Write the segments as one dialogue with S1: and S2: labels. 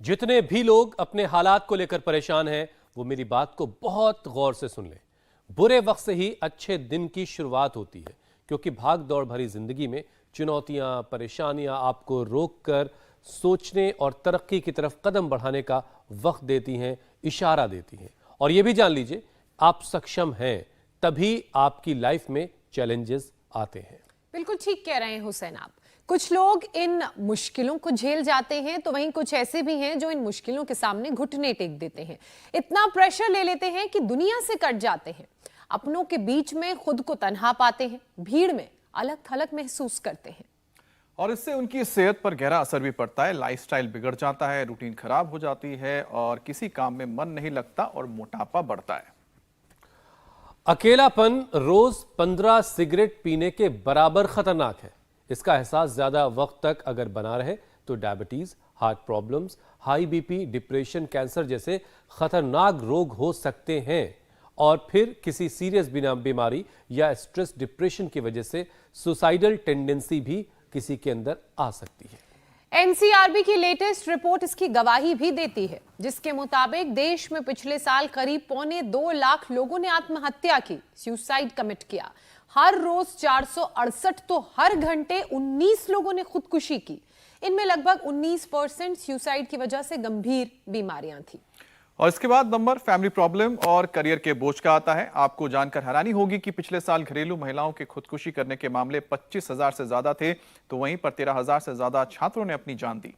S1: जितने भी लोग अपने हालात को लेकर परेशान हैं वो मेरी बात को बहुत गौर से सुन लें। बुरे वक्त से ही अच्छे दिन की शुरुआत होती है, क्योंकि भाग दौड़ भरी जिंदगी में चुनौतियां, परेशानियां आपको रोककर सोचने और तरक्की की तरफ कदम बढ़ाने का वक्त देती हैं, इशारा देती हैं। और यह भी जान लीजिए, आप सक्षम हैं तभी आपकी लाइफ में चैलेंजेस आते हैं।
S2: बिल्कुल ठीक कह रहे हैं हुसैन आप। कुछ लोग इन मुश्किलों को झेल जाते हैं, तो वहीं कुछ ऐसे भी हैं जो इन मुश्किलों के सामने घुटने टेक देते हैं, इतना प्रेशर ले लेते हैं कि दुनिया से कट जाते हैं, अपनों के बीच में खुद को तन्हा पाते हैं, भीड़ में अलग थलग महसूस करते हैं
S3: और इससे उनकी सेहत पर गहरा असर भी पड़ता है। लाइफस्टाइल बिगड़ जाता है, रूटीन खराब हो जाती है और किसी काम में मन नहीं लगता और मोटापा बढ़ता है।
S1: अकेलापन रोज 15 सिगरेट पीने के बराबर खतरनाक है। इसका एहसास ज्यादा वक्त तक अगर बना रहे तो diabetes, heart problems, high BP, depression, cancer जैसे खतरनाक रोग हो सकते हैं। और फिर किसी सीरियस बीमारी या स्ट्रेस डिप्रेशन की वजह से सुसाइडल टेंडेंसी भी किसी के अंदर आ सकती है।
S2: एनसीआरबी की लेटेस्ट रिपोर्ट इसकी गवाही भी देती है, जिसके मुताबिक देश में पिछले साल करीब 1.25 लाख लोगों ने आत्महत्या की, सुसाइड कमिट किया। हर रोज 468 तो हर घंटे 19 लोगों ने खुदकुशी की। इनमें लगभग 19% सुसाइड की वजह से गंभीर बीमारियां थी।
S3: और इसके बाद नंबर फैमिली प्रॉब्लम और करियर के बोझ का आता है। आपको जानकर हैरानी होगी कि पिछले साल घरेलू महिलाओं के खुदकुशी करने के मामले 25,000 से ज्यादा थे, तो वहीं पर 13,000 से ज्यादा छात्रों ने अपनी जान दी।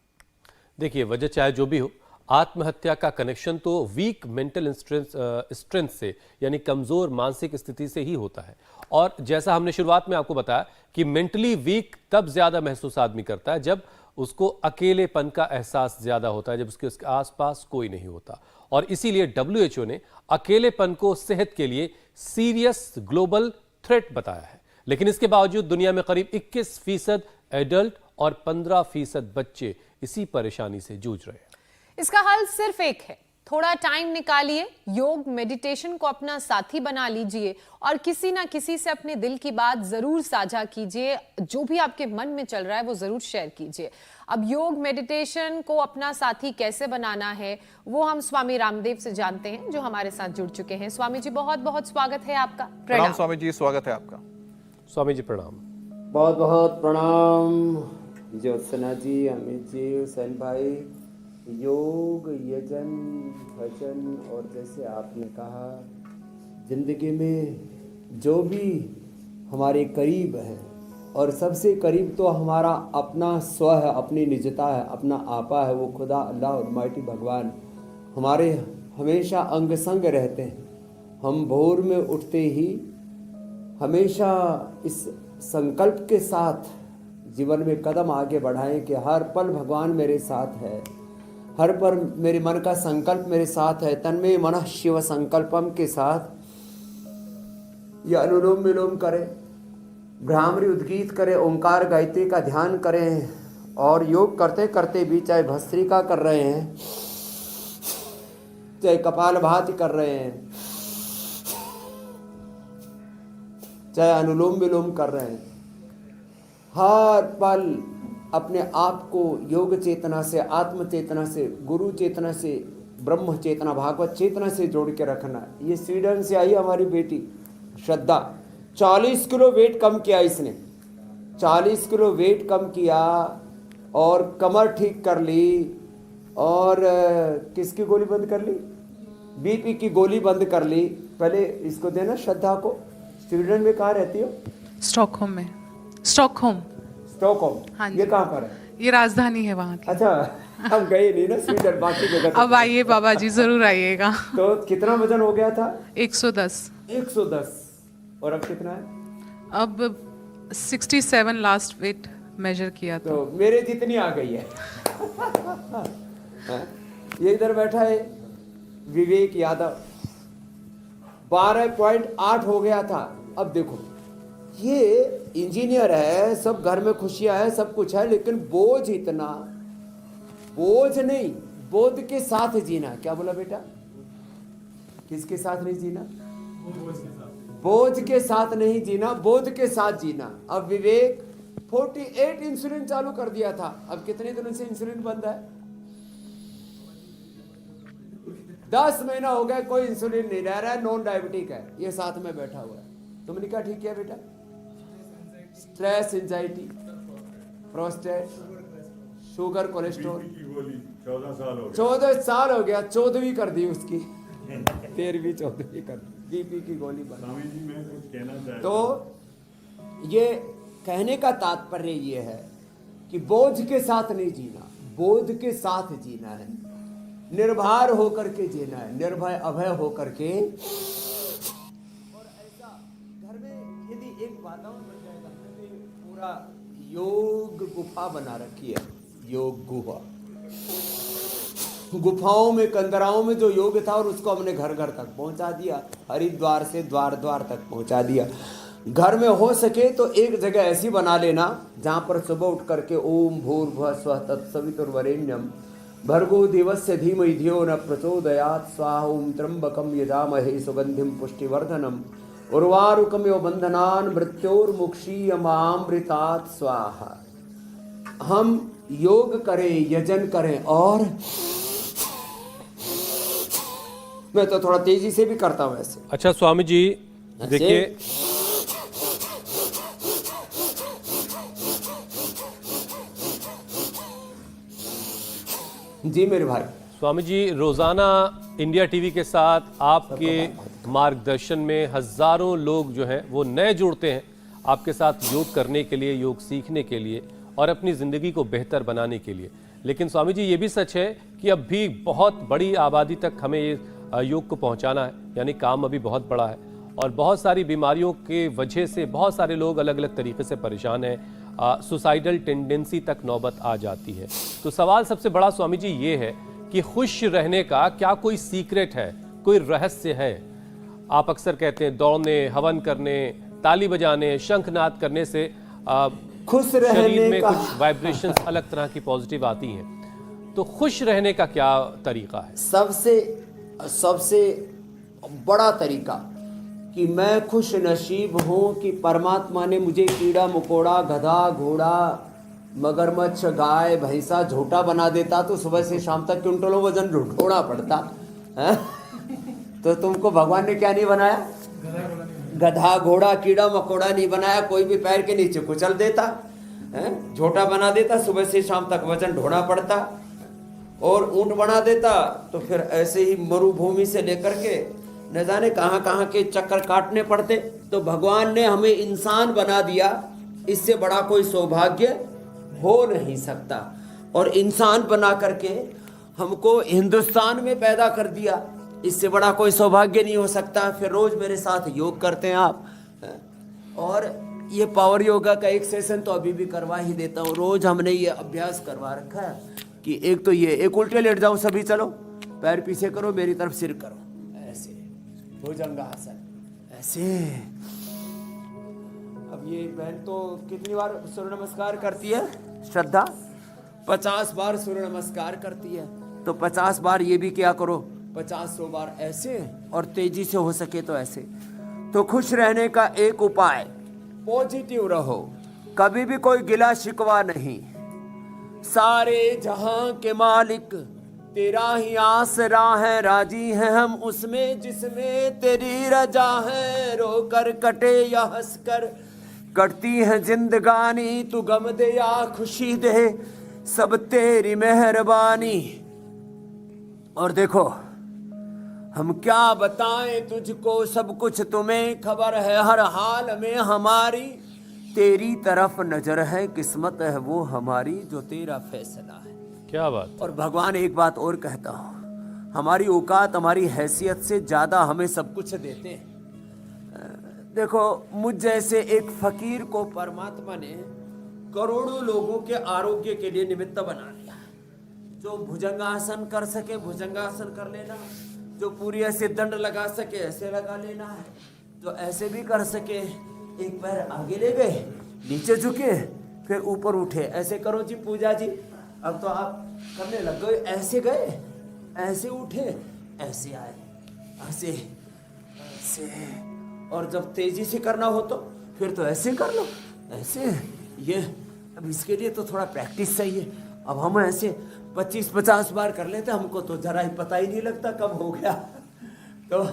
S1: देखिए, वजह चाहे जो भी हो, आत्महत्या का कनेक्शन तो वीक मेंटल स्ट्रेंथ से, यानी कमजोर मानसिक स्थिति से ही होता है। और जैसा हमने शुरुआत में आपको बताया कि मेंटली वीक तब ज्यादा महसूस आदमी करता है जब उसको अकेलेपन का एहसास ज्यादा होता है, जब उसके आसपास कोई नहीं होता। और इसीलिए WHO ने अकेलेपन को सेहत के लिए सीरियस ग्लोबल थ्रेट बताया है। लेकिन इसके बावजूद दुनिया में करीब 21% एडल्ट और 15% बच्चे इसी परेशानी से जूझ रहे हैं।
S2: इसका हल सिर्फ एक है, थोड़ा टाइम निकालिए, योग मेडिटेशन को अपना साथी बना लीजिए और किसी ना किसी से अपने दिल की बात जरूर साझा कीजिए। जो भी आपके मन में चल रहा है वो जरूर शेयर कीजिए। अब योग मेडिटेशन को अपना साथी कैसे बनाना है वो हम स्वामी रामदेव से जानते हैं, जो हमारे साथ जुड़ चुके हैं। स्वामी जी, बहुत बहुत स्वागत है आपका।
S3: प्रणाम स्वामी जी, स्वागत है आपका।
S1: स्वामी जी प्रणाम।
S4: बहुत बहुत प्रणाम ज्योत्सना जी, अमित जी, हुसैन भाई। योग, यजन, भजन और जैसे आपने कहा, जिंदगी में जो भी हमारे करीब है और सबसे करीब तो हमारा अपना स्व है, अपनी निजता है, अपना आपा है, वो खुदा अल्लाह अलमाइटी भगवान हमारे हमेशा अंग संग रहते हैं। हम भोर में उठते ही हमेशा इस संकल्प के साथ जीवन में कदम आगे बढ़ाएं कि हर पल भगवान मेरे साथ है, हर पर मेरे मन का संकल्प मेरे साथ है। तन्मय मनः शिव संकल्पम के साथ ये अनुलोम विलोम करें, भ्रामरी उद्गीत करें, ओंकार गायत्री का ध्यान करें और योग करते करते भी चाहे भस्त्रिका कर रहे हैं, चाहे कपालभाति कर रहे हैं, चाहे अनुलोम विलोम कर रहे हैं, हर पल अपने आप को योग चेतना से, आत्म चेतना से, गुरु चेतना से, ब्रह्म चेतना, भागवत चेतना से जोड़ के रखना। ये स्वीडन से आई हमारी बेटी श्रद्धा, 40 किलो वेट कम किया इसने, 40 किलो वेट कम किया और कमर ठीक कर ली और किसकी गोली बंद कर ली? बीपी की गोली बंद कर ली। पहले इसको देना श्रद्धा को। स्वीडन में कहाँ रहती हो?
S5: स्टॉकहोम में। स्टॉकहोम।
S4: हाँ, ये कहाँ पर है?
S5: ये राजधानी है वहाँ की।
S4: अच्छा, हम गए नहीं ना स्वीडन, बाकी जगह।
S5: अब आइए बाबा जी, जरूर आइएगा।
S4: तो कितना वजन हो गया था?
S5: 110।
S4: 110। और अब कितना है?
S5: अब 67 लास्ट वेट मेजर किया
S4: तो मेरे जितनी आ गई है। ये इधर बैठा है विवेक यादव, 12.8 हो गया था। अब देखो, ये इंजीनियर है, सब घर में खुशियां है, सब कुछ है, लेकिन बोझ इतना, बोझ नहीं, बोध के साथ जीना। क्या बोला बेटा? किसके साथ नहीं जीना? बोझ के साथ नहीं जीना, बोध के साथ जीना। अब विवेक 48 इंसुलिन चालू कर दिया था, अब कितने दिनों से इंसुलिन बंद है? 10 महीना हो गया कोई इंसुलिन नहीं ले रहा है, नॉन डायबिटिक है, ये साथ में बैठा हुआ है। तुमने क्या ठीक किया बेटा? Stress, anxiety, prostate, sugar, cholesterol, 14 साल हो गया, 14वीं कर दी उसकी, 13वीं 14वीं कर दी, बीपी की गोली बंद। तो ये कहने का तात्पर्य ये है कि बोझ के साथ नहीं जीना, बोध के साथ जीना है, निर्भर होकर के जीना है, निर्भय अभय होकर के। और ऐसा घर में यदि एक वातावरण बन जाएगा, हमने पूरा योग गुफा बना रखी है, योग गुफा, गुफाओं में कंदराओं में जो योग था और उसको हमने घर घर तक पहुंचा दिया, हरिद्वार से द्वार द्वार तक पहुंचा दिया। घर में हो सके तो एक जगह ऐसी बना लेना जहां पर सुबह उठ करके ओम भूर्भुवः स्वः तत्सवितुर्वरेण्यम भर्गो देवस्य धीमहि धियो न प्रचोदयात् स्वाहा ओम त्र्यंबकं यजामहे सुगंधिं पुष्टिवर्धनम उर्वारुकमिव बंधनान् मृत्योर्मुक्षीयमामृतात् स्वाहा। हम योग करें, यजन करें, और मैं तो थोड़ा तेजी से भी करता हूं ऐसे।
S1: अच्छा स्वामी जी देखिए,
S4: जी मेरे भाई।
S1: स्वामी जी रोजाना इंडिया टीवी के साथ आपके मार्गदर्शन में हजारों लोग जो हैं वो नए जुड़ते हैं आपके साथ योग करने के लिए, योग सीखने के लिए और अपनी जिंदगी को बेहतर बनाने के लिए। लेकिन स्वामी जी ये भी सच है कि अब भी बहुत बड़ी आबादी तक हमें ये योग को पहुंचाना है, यानी काम अभी बहुत बड़ा है और बहुत सारी बीमारियों के वजह से बहुत सारे लोग अलग अलग तरीके से परेशान हैं, सुसाइडल टेंडेंसी तक नौबत आ जाती है। तो सवाल सबसे बड़ा स्वामी जी ये है कि खुश रहने का क्या कोई सीक्रेट है, कोई रहस्य है? आप अक्सर कहते हैं दौड़ने, हवन करने, ताली बजाने, शंखनाद करने से
S4: खुश रहने
S1: शरीर में
S4: का
S1: कुछ वाइब्रेशंस अलग तरह की पॉजिटिव आती हैं। तो खुश रहने का क्या तरीका है?
S4: सबसे बड़ा तरीका कि मैं खुश नसीब हूँ कि परमात्मा ने मुझे कीड़ा मकोड़ा, गधा, घोड़ा, मगरमच्छ, गाय, भैंसा, झोटा बना देता तो सुबह से शाम तक क्विंटलों वजन ढोना पड़ता है? तो तुमको भगवान ने क्या नहीं बनाया? गधा, घोड़ा, कीड़ा मकोड़ा नहीं बनाया, कोई भी पैर के नीचे कुचल देता है, झोटा बना देता, सुबह से शाम तक वजन ढोना पड़ता, और ऊंट बना देता तो फिर ऐसे ही मरुभूमि से लेकर के न जाने कहां कहां के चक्कर काटने पड़ते। तो भगवान ने हमें इंसान बना दिया, इससे बड़ा कोई सौभाग्य हो नहीं सकता। और इंसान बना करके हमको हिंदुस्तान में पैदा कर दिया, इससे बड़ा कोई सौभाग्य नहीं हो सकता। फिर रोज मेरे साथ योग करते हैं आप, और ये पावर योगा का एक सेशन तो अभी भी करवा ही देता हूँ। रोज हमने ये अभ्यास करवा रखा है कि एक तो ये, एक उल्टे लेट जाओ सभी, चलो पैर पीछे करो, मेरी तरफ सिर करो, ऐसे भुजंगासन ऐसे। अब ये बहन तो कितनी बार सूर्य नमस्कार करती है? श्रद्धा 50 बार सूर्य नमस्कार करती है, तो 50 बार ये भी क्या करो, 50 बार ऐसे, और तेजी से हो सके तो ऐसे। तो खुश रहने का एक उपाय, पॉजिटिव रहो, कभी भी कोई गिला शिकवा नहीं। सारे जहां के मालिक तेरा ही आसरा है, राजी हैं हम उसमें जिसमें तेरी रजा है। रो कर कटे या हंस कर कटती है जिंदगानी, तू गम दे या खुशी दे, सब तेरी मेहरबानी। और देखो हम क्या बताएं तुझको, सब कुछ तुम्हें खबर है, हर हाल में हमारी तेरी तरफ नजर है, किस्मत है वो हमारी जो तेरा फैसला है।
S1: क्या बात।
S4: और भगवान एक बात और कहता हूं, हमारी औकात, हमारी हैसियत से ज्यादा हमें सब कुछ देते हैं। देखो मुझ जैसे एक फकीर को परमात्मा ने करोड़ों लोगों के आरोग्य के लिए निमित्त बना दिया। जो भुजंगासन कर सके भुजंगासन कर लेना, जो पूरी ऐसे दंड लगा सके ऐसे लगा लेना है, जो ऐसे भी कर सके, एक पैर आगे ले गए, नीचे झुके, फिर ऊपर उठे, ऐसे करो जी पूजा जी। अब तो आप करने लग गए, ऐसे गए, ऐसे उठे, ऐसे आए, ऐसे ऐसे। और जब तेजी से करना हो तो फिर तो ऐसे कर लो, ऐसे। ये अब इसके लिए तो थोड़ा प्रैक्टिस चाहिए। अब हम ऐसे 25-50 बार कर लेते, हमको तो जरा ही पता ही नहीं लगता कब हो गया। तो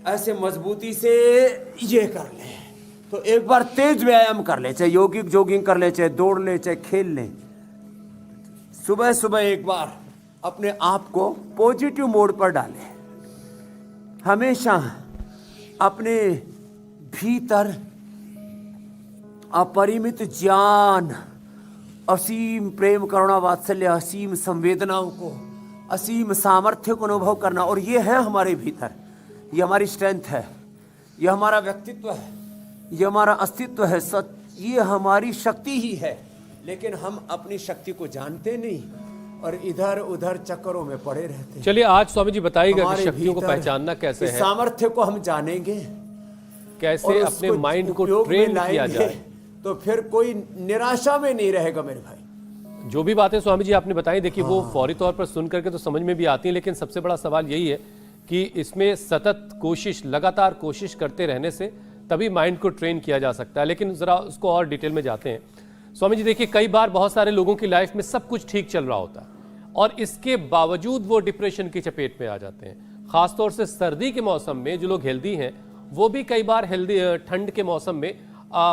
S4: ऐसे मजबूती से ये कर ले। तो एक बार तेज व्यायाम कर ले, चाहे योगिक जॉगिंग कर ले, चाहे दौड़ ले, चाहे खेल ले। सुबह सुबह एक बार अपने आप को पॉजिटिव मोड पर डाले। हमेशा अपने भीतर अपरिमित ज्ञान, असीम प्रेम, करुणा, वात्सल्य, असीम संवेदनाओं को, असीम सामर्थ्य को अनुभव करना। और ये है हमारे भीतर, ये हमारी स्ट्रेंथ है, ये हमारा व्यक्तित्व है, ये हमारा अस्तित्व है, सच ये हमारी शक्ति ही है। लेकिन हम अपनी शक्ति को जानते नहीं और इधर उधर चक्करों में पड़े रहते हैं।
S1: चलिए आज स्वामी जी बताइएगा कि
S4: हमारे
S1: शक्तियों को
S4: भीतर
S1: पहचानना कैसे
S4: इस
S1: है,
S4: सामर्थ्य को हम जानेंगे,
S1: कैसे
S4: और
S1: अपने
S4: उसको
S1: माइंड को
S4: उपयोग में
S1: ट्रेन किया
S4: लाएंगे,
S1: जाए।
S4: तो फिर कोई निराशा में नहीं रहेगा मेरे भाई।
S1: जो भी बातें स्वामी जी आपने बताई, देखिए वो फौरी तौर पर सुन करके तो समझ में भी आती हैं, लेकिन सबसे बड़ा सवाल यही है कि इसमें सतत कोशिश, लगातार कोशिश करते रहने से तभी माइंड को ट्रेन किया जा सकता है। लेकिन जरा उसको और डिटेल में जाते हैं। स्वामी जी देखिए, कई बार बहुत सारे लोगों की लाइफ में सब कुछ ठीक चल रहा होता है और इसके बावजूद वो डिप्रेशन की चपेट में आ जाते हैं। खासतौर से सर्दी के मौसम में जो लोग हेल्दी हैं वो भी कई बार ठंड के मौसम में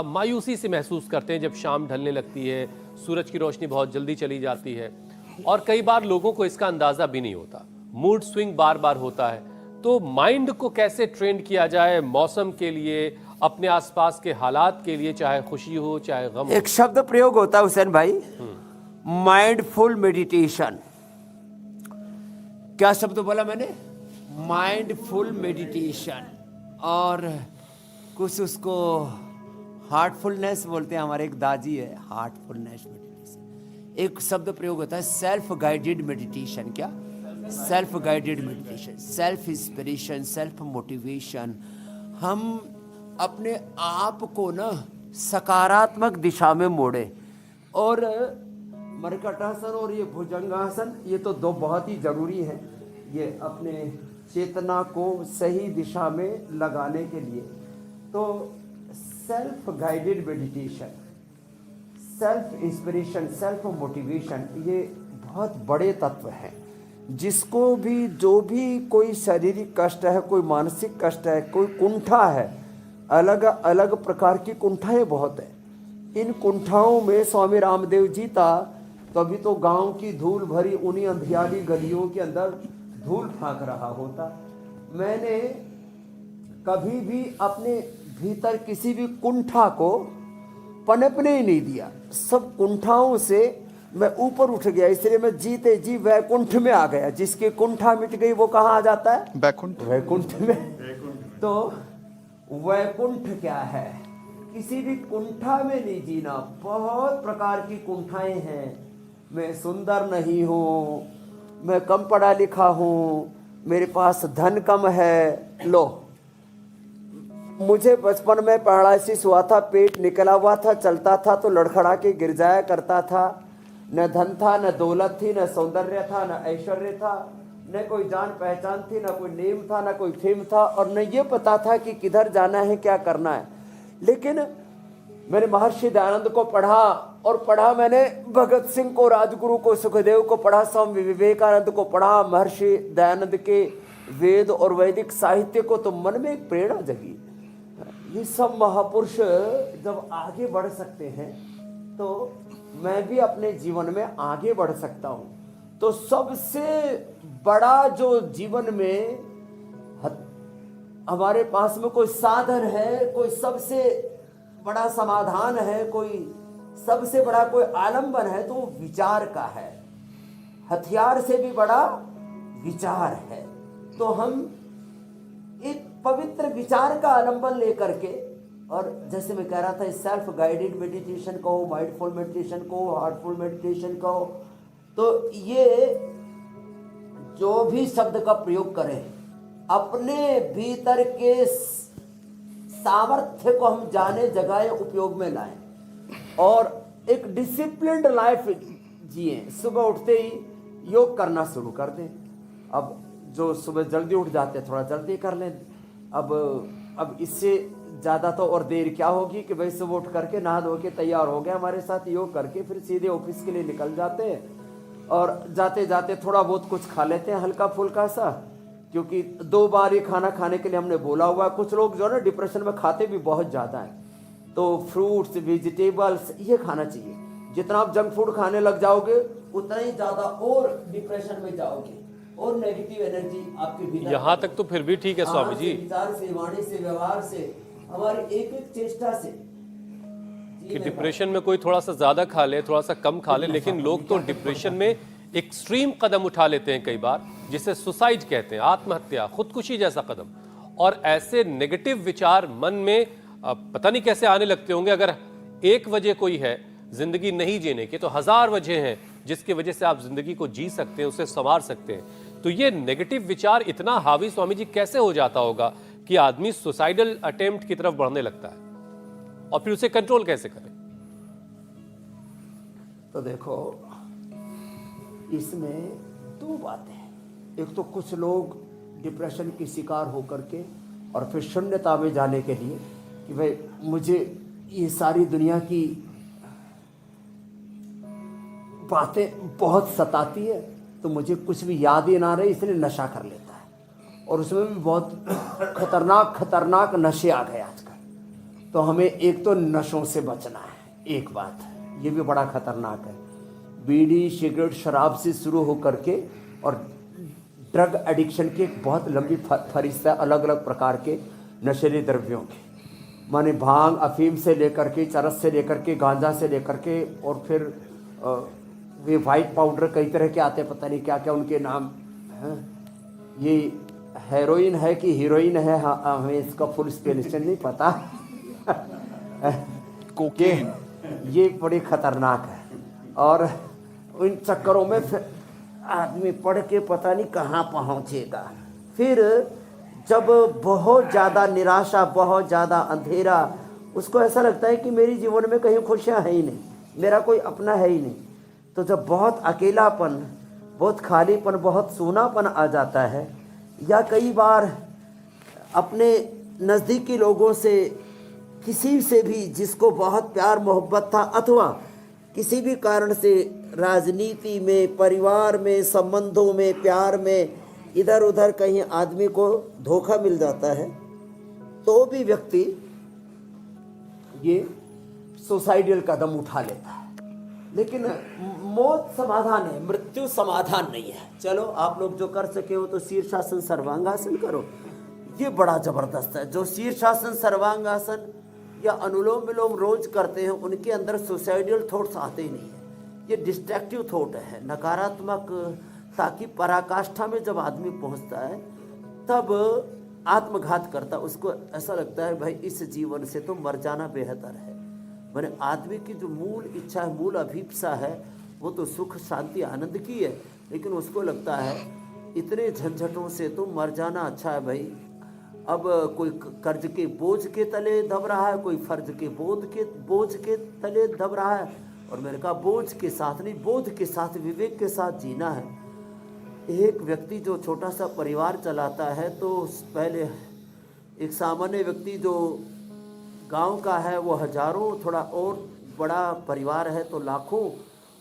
S1: मायूसी से महसूस करते हैं जब शाम ढलने लगती है, सूरज की रोशनी बहुत जल्दी चली जाती है और कई बार लोगों को इसका अंदाजा भी नहीं होता, मूड स्विंग बार बार होता है। तो माइंड को कैसे ट्रेन किया जाए मौसम के लिए, अपने आसपास के हालात के लिए, चाहे खुशी हो चाहे गम हो?
S4: एक शब्द प्रयोग होता है हुसैन भाई, माइंडफुल मेडिटेशन। क्या शब्द बोला मैंने? Mindful meditation. और कुछ उसको हार्टफुलनेस बोलते हैं, हमारे एक दादी है, हार्टफुलनेस मेडिटेशन। एक शब्द प्रयोग होता है सेल्फ गाइडेड मेडिटेशन। क्या? Self guided meditation, self inspiration, self motivation. हम अपने आप को ना सकारात्मक दिशा में मोड़े। और मरकटासन और ये भुजंगासन, ये तो दो बहुत ही जरूरी हैं, ये अपने चेतना को सही दिशा में लगाने के लिए। तो self guided meditation, self inspiration, self motivation, ये बहुत बड़े तत्व हैं। जिसको भी, जो भी कोई शारीरिक कष्ट है, कोई मानसिक कष्ट है, कोई कुंठा है, अलग अलग प्रकार की कुंठाएं बहुत है। इन कुंठाओं में स्वामी रामदेव जी था, तभी तो गांव की धूल भरी उन्हीं अंधियारी गलियों के अंदर धूल फांक रहा होता। मैंने कभी भी अपने भीतर किसी भी कुंठा को पनपने ही नहीं दिया, सब कुंठाओं से मैं ऊपर उठ गया। इसलिए मैं जीते जी वैकुंठ में आ गया। जिसकी कुंठा मिट गई वो कहाँ आ जाता है?
S3: बैकुंठ।
S4: वैकुंठ में। तो वैकुंठ क्या है? किसी भी कुंठा में नहीं जीना। बहुत प्रकार की कुंठाएं हैं। मैं सुंदर नहीं हूँ, मैं कम पढ़ा लिखा हूँ, मेरे पास धन कम है। लो, मुझे बचपन में पैरालिसिस हुआ था, पेट निकला हुआ था, चलता था तो लड़खड़ा के गिर जाया करता था। न धन था, न दौलत थी, न सौंदर्य था, न ऐश्वर्य था, न कोई जान पहचान थी, न कोई नेम था, न कोई फेम था, और न ये पता था कि किधर जाना है, क्या करना है। लेकिन मैंने महर्षि दयानंद को पढ़ा, और पढ़ा मैंने भगत सिंह को, राजगुरु को, सुखदेव को पढ़ा, स्वामी विवेकानंद को पढ़ा, महर्षि दयानंद के वेद और वैदिक साहित्य को, तो मन में एक प्रेरणा जगी। ये सब महापुरुष जब आगे बढ़ सकते हैं तो मैं भी अपने जीवन में आगे बढ़ सकता हूँ। तो सबसे बड़ा जो जीवन में हमारे पास में कोई साधन है, कोई सबसे बड़ा समाधान है, कोई सबसे बड़ा कोई आलंबन है, तो वो विचार का है। हथियार से भी बड़ा विचार है। तो हम एक पवित्र विचार का आलंबन लेकर के, और जैसे मैं कह रहा था, सेल्फ गाइडेड मेडिटेशन कहो, माइंडफुल मेडिटेशन कहो, हार्टफुल मेडिटेशन कहो, तो ये जो भी शब्द का प्रयोग करें, अपने भीतर के सामर्थ्य को हम जाने, जगाएं, उपयोग में लाएं और एक डिसिप्लिन्ड लाइफ जिए। सुबह उठते ही योग करना शुरू कर दें। अब जो सुबह जल्दी उठ जाते हैं, थोड़ा जल्दी कर लें। अब इससे ज़्यादा तो और देर क्या होगी कि भाई सुबह उठ करके नहा धो के तैयार हो गए हमारे साथ योग करके फिर सीधे ऑफिस के लिए निकल जाते हैं, और जाते जाते थोड़ा बहुत कुछ खा लेते हैं हल्का फुल्का सा, क्योंकि 2 बार ये खाना खाने के लिए हमने बोला हुआ है। कुछ लोग जो है ना डिप्रेशन में खाते भी बहुत ज़्यादा हैं, तो फ्रूट्स वेजिटेबल्स ये खाना चाहिए। जितना आप जंक फूड खाने लग जाओगे उतना ही ज़्यादा और डिप्रेशन में जाओगे और नेगेटिव एनर्जी आपके भीतर।
S1: यहाँ तक तो फिर भी ठीक है स्वामी जी,
S4: विचार से, वाणी से, व्यवहार से, हमारी एक एक चेष्टा से
S1: कि डिप्रेशन में कोई थोड़ा सा ज्यादा खा ले, थोड़ा सा कम खा ले, लेकिन लोग तो डिप्रेशन में एक्सट्रीम कदम उठा लेते हैं कई बार, जिसे सुसाइड कहते हैं, आत्महत्या, खुदकुशी जैसा कदम। और ऐसे नेगेटिव विचार मन में पता नहीं कैसे आने लगते होंगे। अगर एक वजह कोई है जिंदगी नहीं जीने की, तो 1000 वजह हैं जिसकी वजह से आप जिंदगी को जी सकते हैं, उसे संवार सकते हैं। तो ये नेगेटिव विचार इतना हावी स्वामी जी कैसे हो जाता होगा कि आदमी सुसाइडल अटेम्प्ट की तरफ बढ़ने लगता है, और फिर उसे कंट्रोल कैसे करें?
S4: तो देखो इसमें 2 बातें हैं। एक तो कुछ लोग डिप्रेशन की शिकार होकर के और फिर शून्यता में जाने के लिए कि भाई मुझे ये सारी दुनिया की बातें बहुत सताती है, तो मुझे कुछ भी याद ही ना रहे, इसलिए नशा कर लेता है। और उसमें भी बहुत खतरनाक नशे आ गए आजकल। तो हमें एक तो नशों से बचना है, एक बात ये भी बड़ा खतरनाक है। बीड़ी सिगरेट शराब से शुरू होकर के और ड्रग एडिक्शन की एक बहुत लंबी फहरिस्त है, अलग अलग प्रकार के नशीले द्रव्यों के, माने भांग अफीम से लेकर के, चरस से लेकर के, गांजा से लेकर के, और फिर वे वाइट पाउडर कई तरह के आते हैं, पता नहीं क्या क्या उनके नाम हैं। ये हेरोइन है कि हीरोइन है, हमें इसका फुल स्पेलिशन नहीं पता।
S3: कोकेन,
S4: ये बड़ी खतरनाक है। और इन चक्करों में फिर आदमी पढ़ के पता नहीं कहाँ पहुँचेगा। फिर जब बहुत ज़्यादा निराशा, बहुत ज़्यादा अंधेरा, उसको ऐसा लगता है कि मेरी जीवन में कहीं खुशियाँ है ही नहीं, मेरा कोई अपना है ही नहीं। तो जब बहुत अकेलापन, बहुत खालीपन, बहुत सूनापन आ जाता है, या कई बार अपने नज़दीकी लोगों से, किसी से भी जिसको बहुत प्यार मोहब्बत था, अथवा किसी भी कारण से राजनीति में, परिवार में, संबंधों में, प्यार में, इधर उधर कहीं आदमी को धोखा मिल जाता है, तो भी व्यक्ति ये सुसाइडल कदम उठा लेता है। लेकिन मौत समाधान है, मृत्यु समाधान नहीं है। चलो आप लोग जो कर सके हो तो शीर्षासन सर्वांगासन करो, ये बड़ा जबरदस्त है। जो शीर्षासन सर्वांगासन या अनुलोम विलोम रोज करते हैं, उनके अंदर सुसाइडल थॉट्स आते ही नहीं है। ये डिस्ट्रक्टिव थॉट है, नकारात्मक, ताकि पराकाष्ठा में जब आदमी पहुंचता है तब आत्मघात करता। उसको ऐसा लगता है भाई इस जीवन से तो मर जाना बेहतर है। मैंने आदमी की जो मूल इच्छा है, मूल अभिप्सा है, वो तो सुख शांति आनंद की है, लेकिन उसको लगता है इतने झंझटों से तो मर जाना अच्छा है भाई। अब कोई कर्ज के बोझ के तले दब रहा है, कोई फर्ज के बोझ के तले दब रहा है, और मेरे कहा बोझ के साथ नहीं, बोध के साथ, विवेक के साथ जीना है। एक व्यक्ति जो छोटा सा परिवार चलाता है, तो पहले एक सामान्य व्यक्ति जो गांव का है वो हजारों, थोड़ा और बड़ा परिवार है तो लाखों,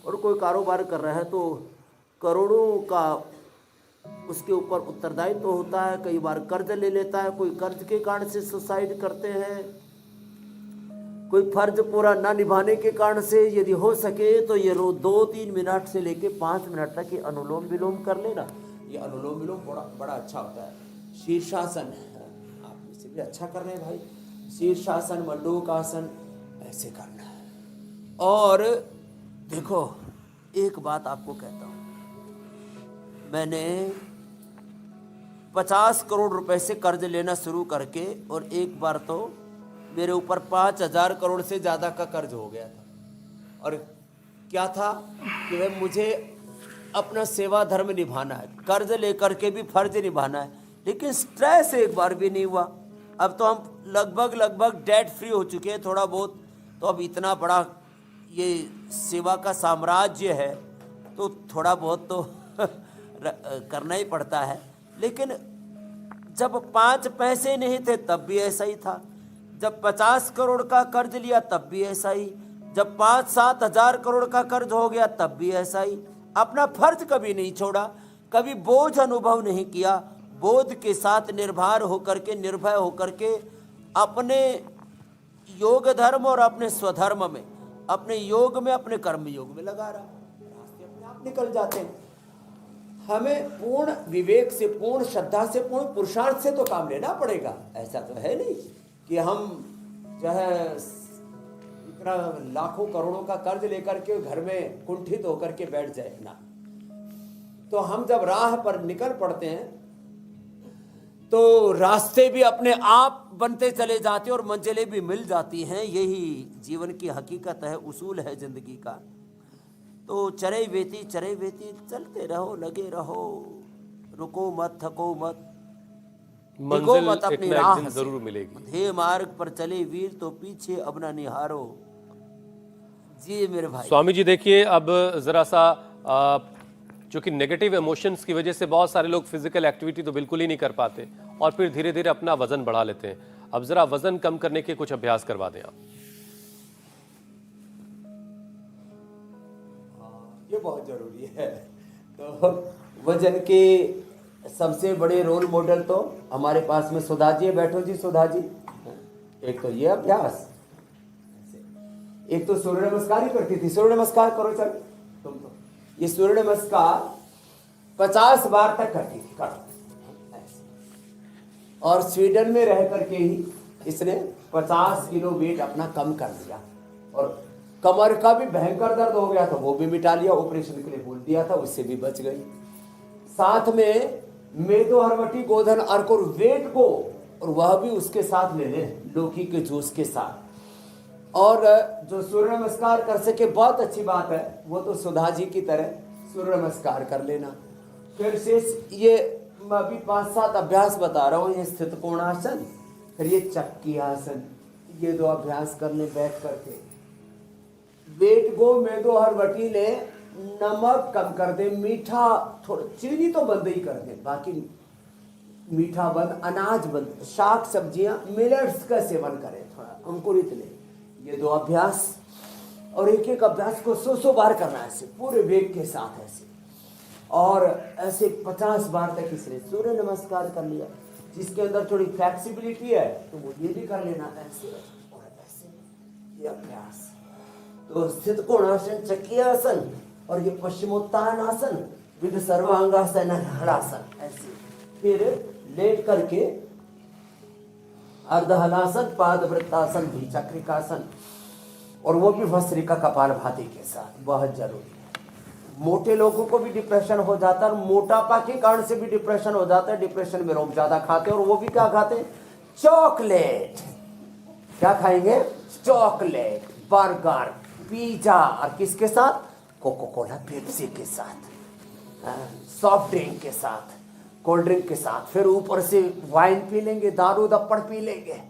S4: और कोई कारोबार कर रहा है तो करोड़ों का उसके ऊपर उत्तरदायित्व तो होता है। कई बार कर्ज ले लेता है, कोई कर्ज के कारण से सुसाइड करते हैं, कोई फर्ज पूरा ना निभाने के कारण से। यदि हो सके तो ये रोज 2-3 मिनट से लेके 5 मिनट तक ये अनुलोम विलोम कर लेना। ये अनुलोम विलोम बड़ा अच्छा होता है। शीर्षासन है, आप इसे भी अच्छा कर रहे हैं भाई, शीर्षासन, मंडूकासन ऐसे करना है। और देखो एक बात आपको कहता हूँ, मैंने 50 करोड़ रुपए से कर्ज लेना शुरू करके, और एक बार तो मेरे ऊपर 5000 करोड़ से ज़्यादा का कर्ज हो गया था। और क्या था कि भाई मुझे अपना सेवा धर्म निभाना है, कर्ज लेकर के भी फर्ज निभाना है, लेकिन स्ट्रेस एक बार भी नहीं हुआ। अब तो हम लगभग डेट फ्री हो चुके हैं थोड़ा बहुत, तो अब इतना बड़ा ये सेवा का साम्राज्य है, तो थोड़ा बहुत तो करना ही पड़ता है। लेकिन जब 5 पैसे नहीं थे तब भी ऐसा ही था।
S6: जब 50 करोड़ का कर्ज लिया तब भी ऐसा ही, जब 5-7 हजार करोड़ का कर्ज हो गया तब भी ऐसा ही। अपना फर्ज कभी नहीं छोड़ा, कभी बोझ अनुभव नहीं किया, बोध के साथ निर्भर होकर के अपने योग धर्म और अपने स्वधर्म में, अपने योग में, अपने कर्म योग में लगा रहा, रास्ते अपने आप निकल जाते हैं। हमें पूर्ण विवेक से, पूर्ण श्रद्धा से, पूर्ण पुरुषार्थ से तो काम लेना पड़ेगा। ऐसा तो है नहीं कि हम जो है इतना लाखों करोड़ों का कर्ज लेकर के घर में कुंठित होकर के बैठ जाए ना। तो हम जब राह पर निकल पड़ते हैं तो रास्ते भी अपने आप बनते चले जाते हैं और मंजिलें भी मिल जाती हैं। यही जीवन की हकीकत है, उसूल है जिंदगी का। तो चरे वेती चलते रहो, लगे रहो, रुको मत, थको मत,
S1: मंजिल
S6: मत अपनी
S1: एक ना एक
S6: राह
S1: दिन
S6: से।
S1: जरूर मिलेगी।
S6: ध्येय मार्ग पर चले वीर, तो पीछे अब ना निहारो। जी मेरे भाई।
S1: स्वामी जी देखिए, अब जरा सा चूंकि नेगेटिव इमोशंस की वजह से बहुत सारे लोग फिजिकल एक्टिविटी तो बिल्कुल ही नहीं कर पाते और फिर धीरे धीरे अपना वजन बढ़ा लेते हैं। अब जरा वजन कम करने के कुछ अभ्यास करवा दें आप।
S6: ये बहुत जरूरी है। तो वजन के सबसे बड़े रोल मॉडल तो हमारे पास में सुधा जी है। बैठो जी सुधा जी। एक तो ये अभ्यास, एक तो सूर्य नमस्कार ही करती थी। सूर्य नमस्कार करो चल तुम। तो ये सूर्य नमस्कार 50 बार तक करती थी, करो। और स्वीडन में रह करके ही इसने 50 किलो वेट अपना कम कर दिया और कमर का भी भयंकर दर्द हो गया था, वो भी मिटा लिया। ऑपरेशन के लिए बोल दिया था, उससे भी बच गई। साथ में मेदो हरवटी गोधन अर्क और वेट को, और वह भी उसके साथ ले ले, लौकी के जूस के साथ। और जो सूर्य नमस्कार कर सके, बहुत अच्छी बात है, वो तो सुधा जी की तरह सूर्य नमस्कार कर लेना। फिर शेष ये मैं अभी 5-7 अभ्यास बता रहा हूँ। ये स्थित कोणासन, फिर ये चक्की आसन, ये 2 अभ्यास करने बैठ करके। वेट गो मेदो हरवटी ले, नमक कम कर दे, मीठा थोड़ा, चीनी तो बंद ही कर दे, बाकी मीठा बंद, अनाज बंद, शाक सब्जियां मिलेट्स का सेवन करें, थोड़ा अंकुरित ले। ये 2 अभ्यास, और एक अभ्यास को 100 बार करना है ऐसे पूरे वेग के साथ ऐसे। और ऐसे 50 बार तक इसने सूर्य नमस्कार कर लिया। जिसके अंदर थोड़ी फ्लेक्सिबिलिटी है तो वो ये भी कर लेना ऐसे और ऐसे, ये अभ्यास। तो स्थित कोणासन, चक्की आसन, और ये पश्चिमोत्तान आसन विद सर्वांगासन हलासन ऐसे। फिर लेट करके अर्धहलासन, पाद वृत्तासन, द्विचक्रिकासन, और वो भी भस्त्रिका कपालभाति के साथ। बहुत जरूरी है। मोटे लोगों को भी डिप्रेशन हो जाता है और मोटापा के कारण से भी डिप्रेशन हो जाता है। डिप्रेशन में लोग ज्यादा खाते हैं, और वो भी क्या खाते हैं? चॉकलेट। क्या खाएंगे? चॉकलेट, बर्गर, पिज्जा, और किसके साथ? कोको कोला, पेप्सी के साथ, सॉफ्ट ड्रिंक के साथ, कोल्ड ड्रिंक के साथ। फिर ऊपर से वाइन पी लेंगे, दारू दप्पड़ पी लेंगे,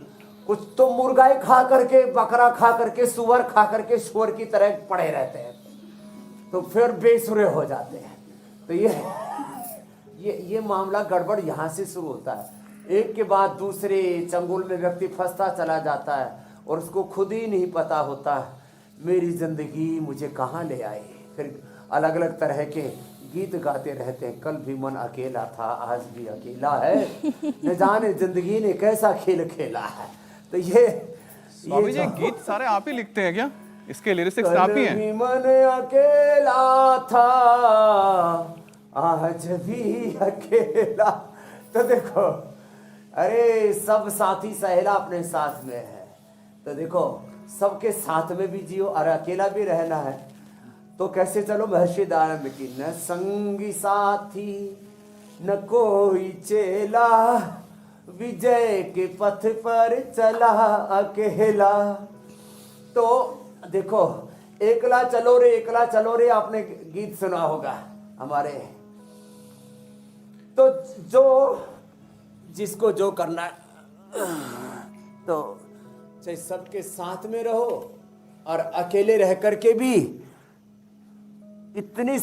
S6: कुछ तो मुर्गाई खा करके, बकरा खा करके, सुअर खा करके सुअर की तरह पड़े रहते हैं, तो फिर बेसुरे हो जाते हैं। तो ये मामला गड़बड़ यहाँ से शुरू होता है। एक के बाद दूसरे चंगुल में व्यक्ति फंसता चला जाता है और उसको खुद ही नहीं पता होता मेरी जिंदगी मुझे कहाँ ले आई। फिर अलग अलग तरह के गीत गाते रहते हैं। कल भी मन अकेला था, आज भी अकेला है, न जाने जिंदगी ने कैसा खेल खेला है। तो ये
S3: स्वामी जी गीत सारे आप ही लिखते हैं क्या? इसके लिरिक्स आप ही हैं?
S6: भी मन अकेला था, आज भी अकेला। तो देखो, अरे सब साथी सहेला अपने साथ में है, तो देखो सबके साथ में भी जियो, और अकेला भी रहना है तो कैसे चलो? महर्षि दयानंद की, न संगी साथी न कोई चेला, विजय के पथ पर चला अकेला। तो देखो, एकला चलो रे, एकला चलो रे, आपने गीत सुना होगा हमारे। तो जो जिसको जो करना है, तो चाहे सबके साथ में रहो और अकेले रह करके भी इतनी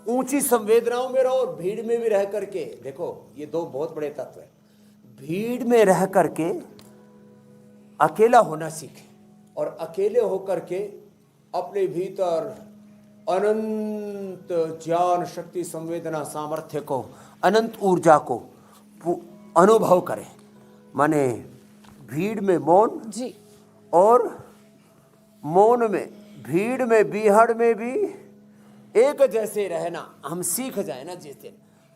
S6: ऊंची संवेदनाओं में रहो, और भीड़ में भी रह करके। देखो ये 2 बहुत बड़े तत्व है। भीड़ में रह करके अकेला होना सीखें और अकेले होकर के अपने भीतर अनंत ज्ञान शक्ति संवेदना सामर्थ्य को अनंत ऊर्जा को अनुभव करें। माने भीड़ में मौन
S2: जी,
S6: और मौन में भीड़ में बीहड़ में भी एक जैसे रहना हम सीख जाए ना जिस दिन,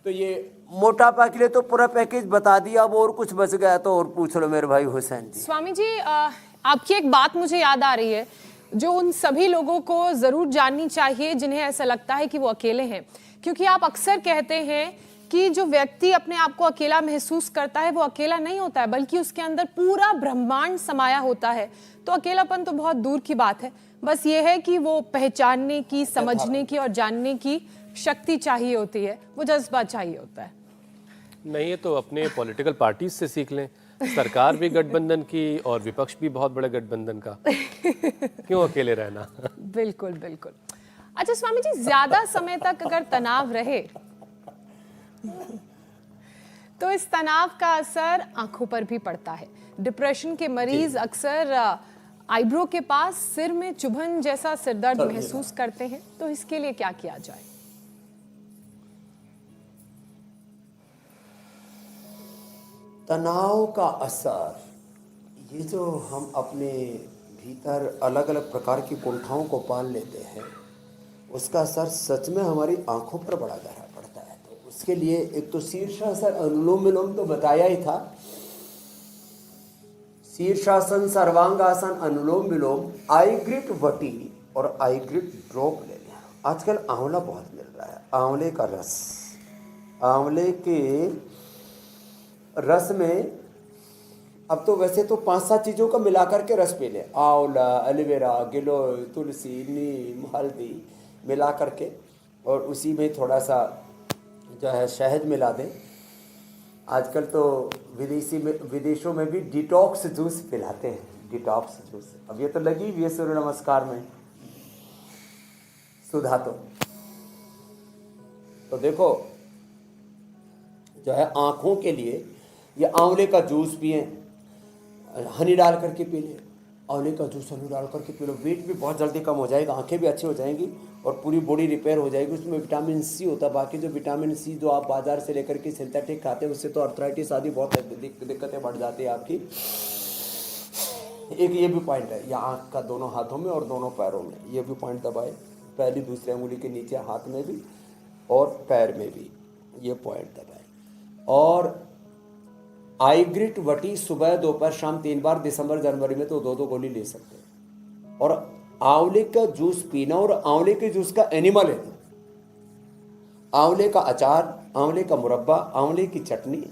S6: तो ये मोटापा के लिए तो पूरा पैकेज बता दिया। अब और कुछ बच गया तो और पूछ लो मेरे भाई हुसैन जी।
S2: स्वामी जी, आपकी एक बात मुझे याद आ रही है जो उन सभी लोगों को जरूर जाननी चाहिए जिन्हें ऐसा लगता है कि वो अकेले हैं, क्योंकि आप अक्सर कहते हैं कि जो व्यक्ति अपने आप को अकेला महसूस करता है वो अकेला नहीं होता है, बल्कि उसके अंदर पूरा ब्रह्मांड समाया होता है। तो अकेलापन तो बहुत दूर की बात है, बस ये है कि वो पहचानने की, समझने की और जानने की शक्ति चाहिए होती है, वो जज्बा चाहिए होता है।
S1: नहीं है तो अपने पॉलिटिकल पार्टीज से सीख लें। सरकार भी गठबंधन की और विपक्ष भी बहुत बड़े गठबंधन का, क्यों अकेले रहना।
S2: बिल्कुल बिल्कुल। अच्छा स्वामी जी, ज्यादा समय तक अगर तनाव रहे तो इस तनाव का असर आंखों पर भी पड़ता है। डिप्रेशन के मरीज अक्सर आईब्रो के पास सिर में चुभन जैसा सिरदर्द महसूस करते हैं, तो इसके लिए क्या किया जाए?
S6: तनाव का असर, ये जो हम अपने भीतर अलग अलग प्रकार की कुंठाओं को पाल लेते हैं, उसका असर सच में हमारी आंखों पर बड़ा गहरा पड़ता है। तो उसके लिए एक तो शीर्षासन अनुलोम विलोम तो बताया ही था, शीर्षासन, सर्वांगासन, अनुलोम विलोम, आई ग्रिट वटी और आई ग्रिट ड्रॉप ले लिया। आजकल आंवला बहुत मिल रहा है, आंवले का रस, आंवले के रस में अब तो वैसे तो 5-7 चीज़ों का मिलाकर के रस पी ले, आंवला, एलोवेरा, गिलोय, तुलसी, नीम, हल्दी मिला करके, और उसी में थोड़ा सा जो है शहद मिला दें। आजकल तो विदेशों में भी डिटॉक्स जूस पिलाते हैं, डिटॉक्स जूस। अब ये तो लगी हुई है सूर्य नमस्कार में सुधा। तो देखो जो है आँखों के लिए ये आंवले का जूस पिए, हनी डाल करके पी लें, आंवले का जूस हनी डाल करके पी लो, वेट भी बहुत जल्दी कम हो जाएगा, आंखें भी अच्छी हो जाएंगी और पूरी बॉडी रिपेयर हो जाएगी। उसमें विटामिन सी होता है। बाकी जो विटामिन सी जो आप बाजार से लेकर के सिंथेटिक खाते हैं, उससे तो अर्थराइटिस आदि बहुत दिक्कतें बढ़ जाती है आपकी। एक ये भी पॉइंट है, या आँख का दोनों हाथों में और दोनों पैरों में, ये भी पॉइंट दबाए, पहली दूसरी अंगुली के नीचे हाथ में भी और पैर में भी, ये पॉइंट दबाए। और आई ग्रिट वटी सुबह दोपहर शाम 3 बार, दिसंबर जनवरी में तो 2-2 गोली ले सकते हैं। और आंवले का जूस पीना, और आंवले के जूस का एनिमल है, आंवले का अचार, आंवले का मुरब्बा, आंवले की चटनी,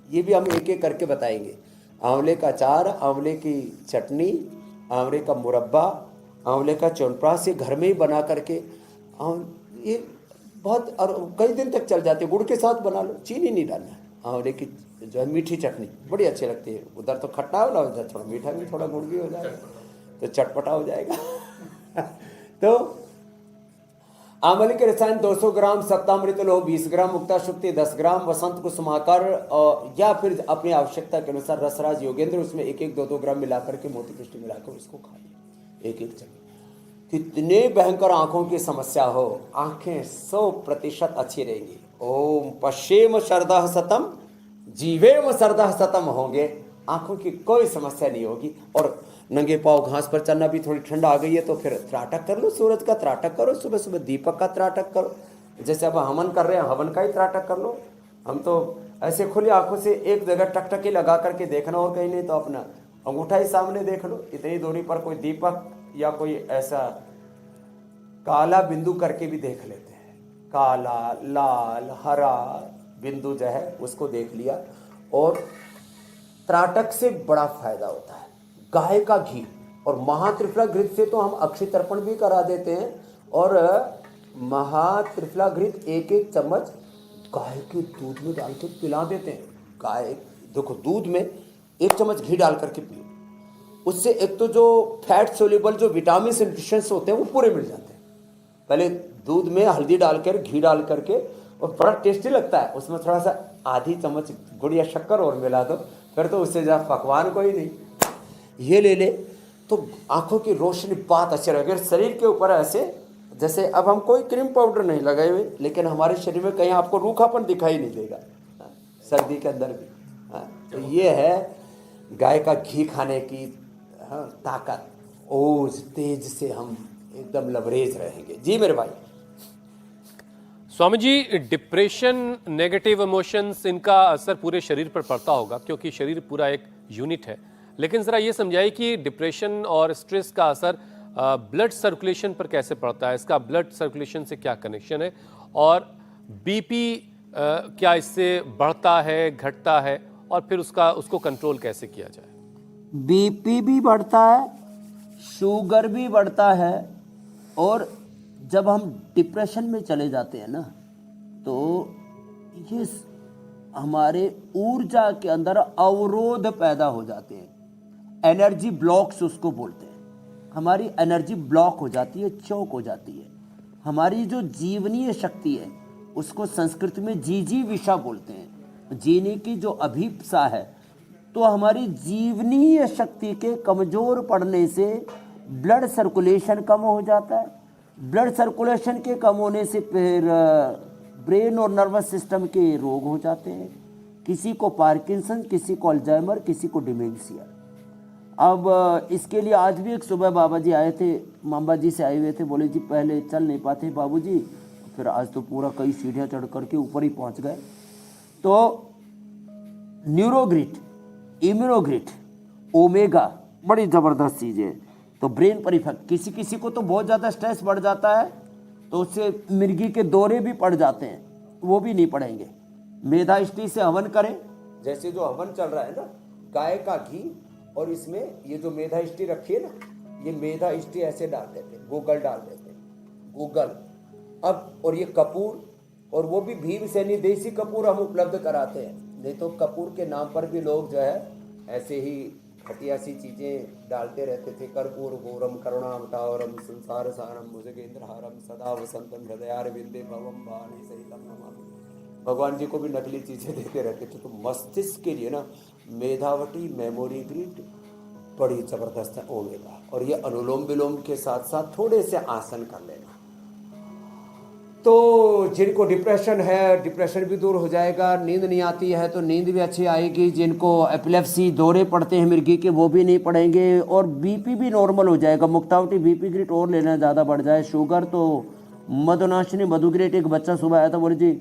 S6: ये भी हम एक एक करके बताएंगे। आंवले का अचार, आंवले की चटनी, आंवले का मुरब्बा, आंवले का च्यवनप्राश, ये घर में ही बना करके ये बहुत कई दिन तक चल जाते हैं। गुड़ के साथ बना लो, चीनी नहीं डालना। आंवले की जो है मीठी चटनी बड़ी अच्छी लगती है, उधर तो खट्टा वाला, उधर थोड़ा मीठा भी, थोड़ा गुड़ भी हो जाएगा तो चटपटा हो जाएगा। तो आंवले के रसायन 200 ग्राम सप्तामृत लो, 20 ग्राम मुक्ता शुक्ति, 10 ग्राम वसंत कुसुमाकर, या फिर अपनी आवश्यकता के अनुसार रसराज योगेंद्र, उसमें 1-1, 2-2 ग्राम मिलाकर के मोती पुष्टि मिलाकर उसको खाइए, 1-1 चम्मच। कितने भयंकर आंखों की समस्या हो, आंखें 100% अच्छी रहेंगी। ओम पश्येम शरदः सतम जीवेम शरदः सतम होंगे, आंखों की कोई समस्या नहीं होगी। और नंगे पाँव घास पर चलना भी, थोड़ी ठंड आ गई है तो फिर त्राटक कर लो, सूरज का त्राटक करो, सुबह सुबह दीपक का त्राटक करो। जैसे अब हवन कर रहे हैं, हवन का ही त्राटक कर लो। हम तो ऐसे खुली आंखों से एक जगह टकटकी लगा करके देखना, और कहीं नहीं तो अपना अंगूठा ही सामने देख लो। इतनी दूरी पर कोई दीपक या कोई ऐसा काला बिंदु करके भी देख लेते हैं, काला, लाल, हरा बिंदु जो है उसको देख लिया। और त्राटक से बड़ा फायदा होता है गाय का घी, और महात्रिफला घृत से तो हम अक्षय तर्पण भी करा देते हैं। और महात्रिफला घृत 1-1 चम्मच गाय के दूध में डाल के पिला देते हैं। गाय देखो दूध में 1 चम्मच घी डाल करके पियो, उससे एक तो जो फैट सोल्यूबल जो विटामिन न्यूट्रिशंस होते हैं वो पूरे मिल जाते हैं। पहले दूध में हल्दी डालकर, घी डाल करके, और बड़ा टेस्टी लगता है, उसमें थोड़ा सा आधी चम्मच गुड़ या शक्कर और मिला दो, फिर तो उससे ज़्यादा पकवान कोई नहीं। ये ले ले तो आंखों की रोशनी बहुत अच्छी रहेगी। अगर शरीर के ऊपर ऐसे, जैसे अब हम कोई क्रीम पाउडर नहीं लगाए हुए, लेकिन हमारे शरीर में कहीं आपको रूखापन दिखाई नहीं देगा, सर्दी के अंदर भी। तो ये है गाय का घी खाने की ताकत, ओज तेज से हम एकदम लबरेज रहेंगे। जी मेरे भाई।
S1: Swami ji, depression, negative emotions, इनका असर पूरे शरीर पर पड़ता होगा क्योंकि शरीर पूरा एक यूनिट है, लेकिन ज़रा ये समझाइए कि डिप्रेशन और स्ट्रेस का असर ब्लड सर्कुलेशन पर कैसे पड़ता है, इसका ब्लड सर्कुलेशन से क्या कनेक्शन है, और बीपी क्या इससे बढ़ता है, घटता है, और फिर उसको कंट्रोल कैसे किया जाए?
S6: बीपी भी बढ़ता है, शुगर भी बढ़ता है, और जब हम डिप्रेशन में चले जाते हैं ना, तो ये हमारे ऊर्जा के अंदर अवरोध पैदा हो जाते हैं, एनर्जी ब्लॉक्स उसको बोलते हैं। हमारी एनर्जी ब्लॉक हो जाती है, चौक हो जाती है। हमारी जो जीवनीय शक्ति है उसको संस्कृत में जीजीविषा बोलते हैं, जीने की जो अभिप्सा है। तो हमारी जीवनीय शक्ति के कमज़ोर पड़ने से ब्लड सर्कुलेशन कम हो जाता है। ब्लड सर्कुलेशन के कम होने से फिर ब्रेन और नर्वस सिस्टम के रोग हो जाते हैं। किसी को पार्किंसन, किसी को अल्जाइमर, किसी को डिमेंशिया। अब इसके लिए आज भी एक सुबह बाबा जी आए थे, मामा जी से आए हुए थे, बोले जी पहले चल नहीं पाते बाबू जी, फिर आज तो पूरा कई सीढ़ियाँ चढ़ करके ऊपर ही पहुँच गए। तो न्यूरोग्रिट, इम्यूनोग्रिट, ओमेगा बड़ी ज़बरदस्त चीज़ है। तो ब्रेन पर इफेक्ट, किसी किसी को तो बहुत ज़्यादा स्ट्रेस बढ़ जाता है तो उससे मिर्गी के दौरे भी पड़ जाते हैं, वो भी नहीं पड़ेंगे। मेधाइष्टि से हवन करें, जैसे जो हवन चल रहा है ना, गाय का घी, और इसमें ये जो मेधाइष्टि रखी है ना, ये मेधाइष्टि ऐसे डाल देते हैं, गूगल डाल देते हैं, गूगल। अब और ये कपूर, और वो भी भीमसेनी देसी कपूर हम उपलब्ध कराते हैं, नहीं तो कपूर के नाम पर भी लोग जो है ऐसे ही घटिया सी चीज़ें डालते रहते थे। कर्पूर घोरम करुणावतारम संसार सारम भुजगेंद्रहारम सदा वसंतम हृदयारविंदे भवम वाणी सहितम नमामि। भगवान जी को भी नकली चीज़ें देते रहते थे। तो मस्तिष्क के लिए ना मेधावटी, मेमोरी ग्रिड बड़ी ज़बरदस्त है, ओमेगा। और ये अनुलोम विलोम के साथ साथ थोड़े से आसन कर लेना, तो जिनको डिप्रेशन है, डिप्रेशन भी दूर हो जाएगा। नींद नहीं आती है तो नींद भी अच्छी आएगी। जिनको एपिलेप्सी, दौरे पड़ते हैं मिर्गी के, वो भी नहीं पड़ेंगे। और बीपी भी नॉर्मल हो जाएगा। मुक्तावटी बीपी ग्रेट और लेना ज़्यादा बढ़ जाए। शुगर तो मधुनाशिनी मधुग्रेट, एक बच्चा सुबह आया था, बोले जी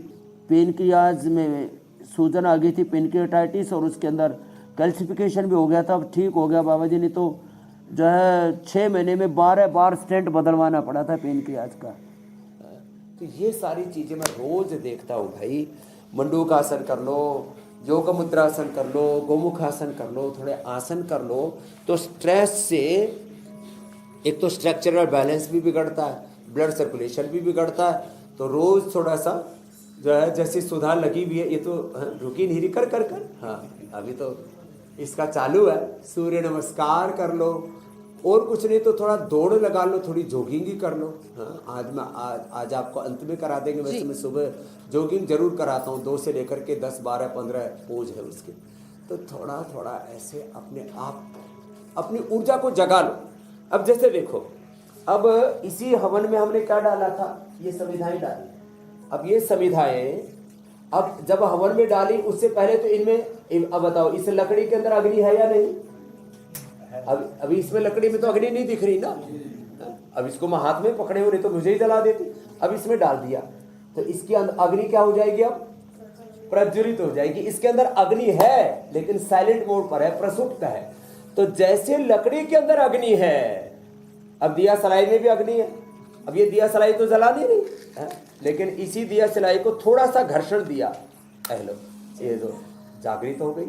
S6: पेनक्रियाज में सूजन आ गई थी, पेनक्रियाटाइटिस, और उसके अंदर कैल्सिफिकेशन भी हो गया था, अब ठीक हो गया बाबा जी। नहीं तो जो है 6 महीने में 12 बार स्टेंट बदलवाना पड़ा था पेनक्रियाज का। तो ये सारी चीज़ें मैं रोज देखता हूँ भाई। मंडूक आसन कर लो, योग मुद्रासन कर लो, गोमुख आसन कर लो, थोड़े आसन कर लो, तो स्ट्रेस से एक तो स्ट्रक्चरल बैलेंस भी बिगड़ता है, ब्लड सर्कुलेशन भी बिगड़ता है। तो रोज थोड़ा सा जो है, जैसे सुधार लगी हुई है, ये तो रुकी नहीं कर कर कर। हाँ, अभी तो इसका चालू है। सूर्य नमस्कार कर लो, और कुछ नहीं तो थोड़ा दौड़ लगा लो, थोड़ी जॉगिंग ही कर लो। हाँ, आज आपको अंत में करा देंगे। वैसे मैं सुबह जॉगिंग जरूर कराता हूँ, 2 से लेकर के 10, 12, 15 पोज है उसके। तो थोड़ा थोड़ा ऐसे अपने आप अपनी ऊर्जा को जगा लो। अब जैसे देखो, अब इसी हवन में हमने क्या डाला था, ये समिधाएं डाली। अब ये समिधाएं अब जब हवन में डाली, उससे पहले तो इनमें, अब बताओ इस लकड़ी के अंदर अग्नि है या नहीं? अभी इसमें लकड़ी में तो अग्नि नहीं दिख रही ना। अब इसको मैं हाथ में पकड़े हो, नहीं तो मुझे ही जला देती। अब इसमें डाल दिया तो इसके अंदर अग्नि क्या हो जाएगी, अब प्रज्वलित हो जाएगी। इसके अंदर अग्नि है लेकिन साइलेंट मोड पर है, प्रसुप्त है। तो जैसे लकड़ी के अंदर अग्नि है, अब दिया सलाई में भी अग्नि है। अब ये दिया सलाई तो जला नहीं रही है, लेकिन इसी दिया सलाई को थोड़ा सा घर्षण दिया, लो ये तो जागृत हो गई।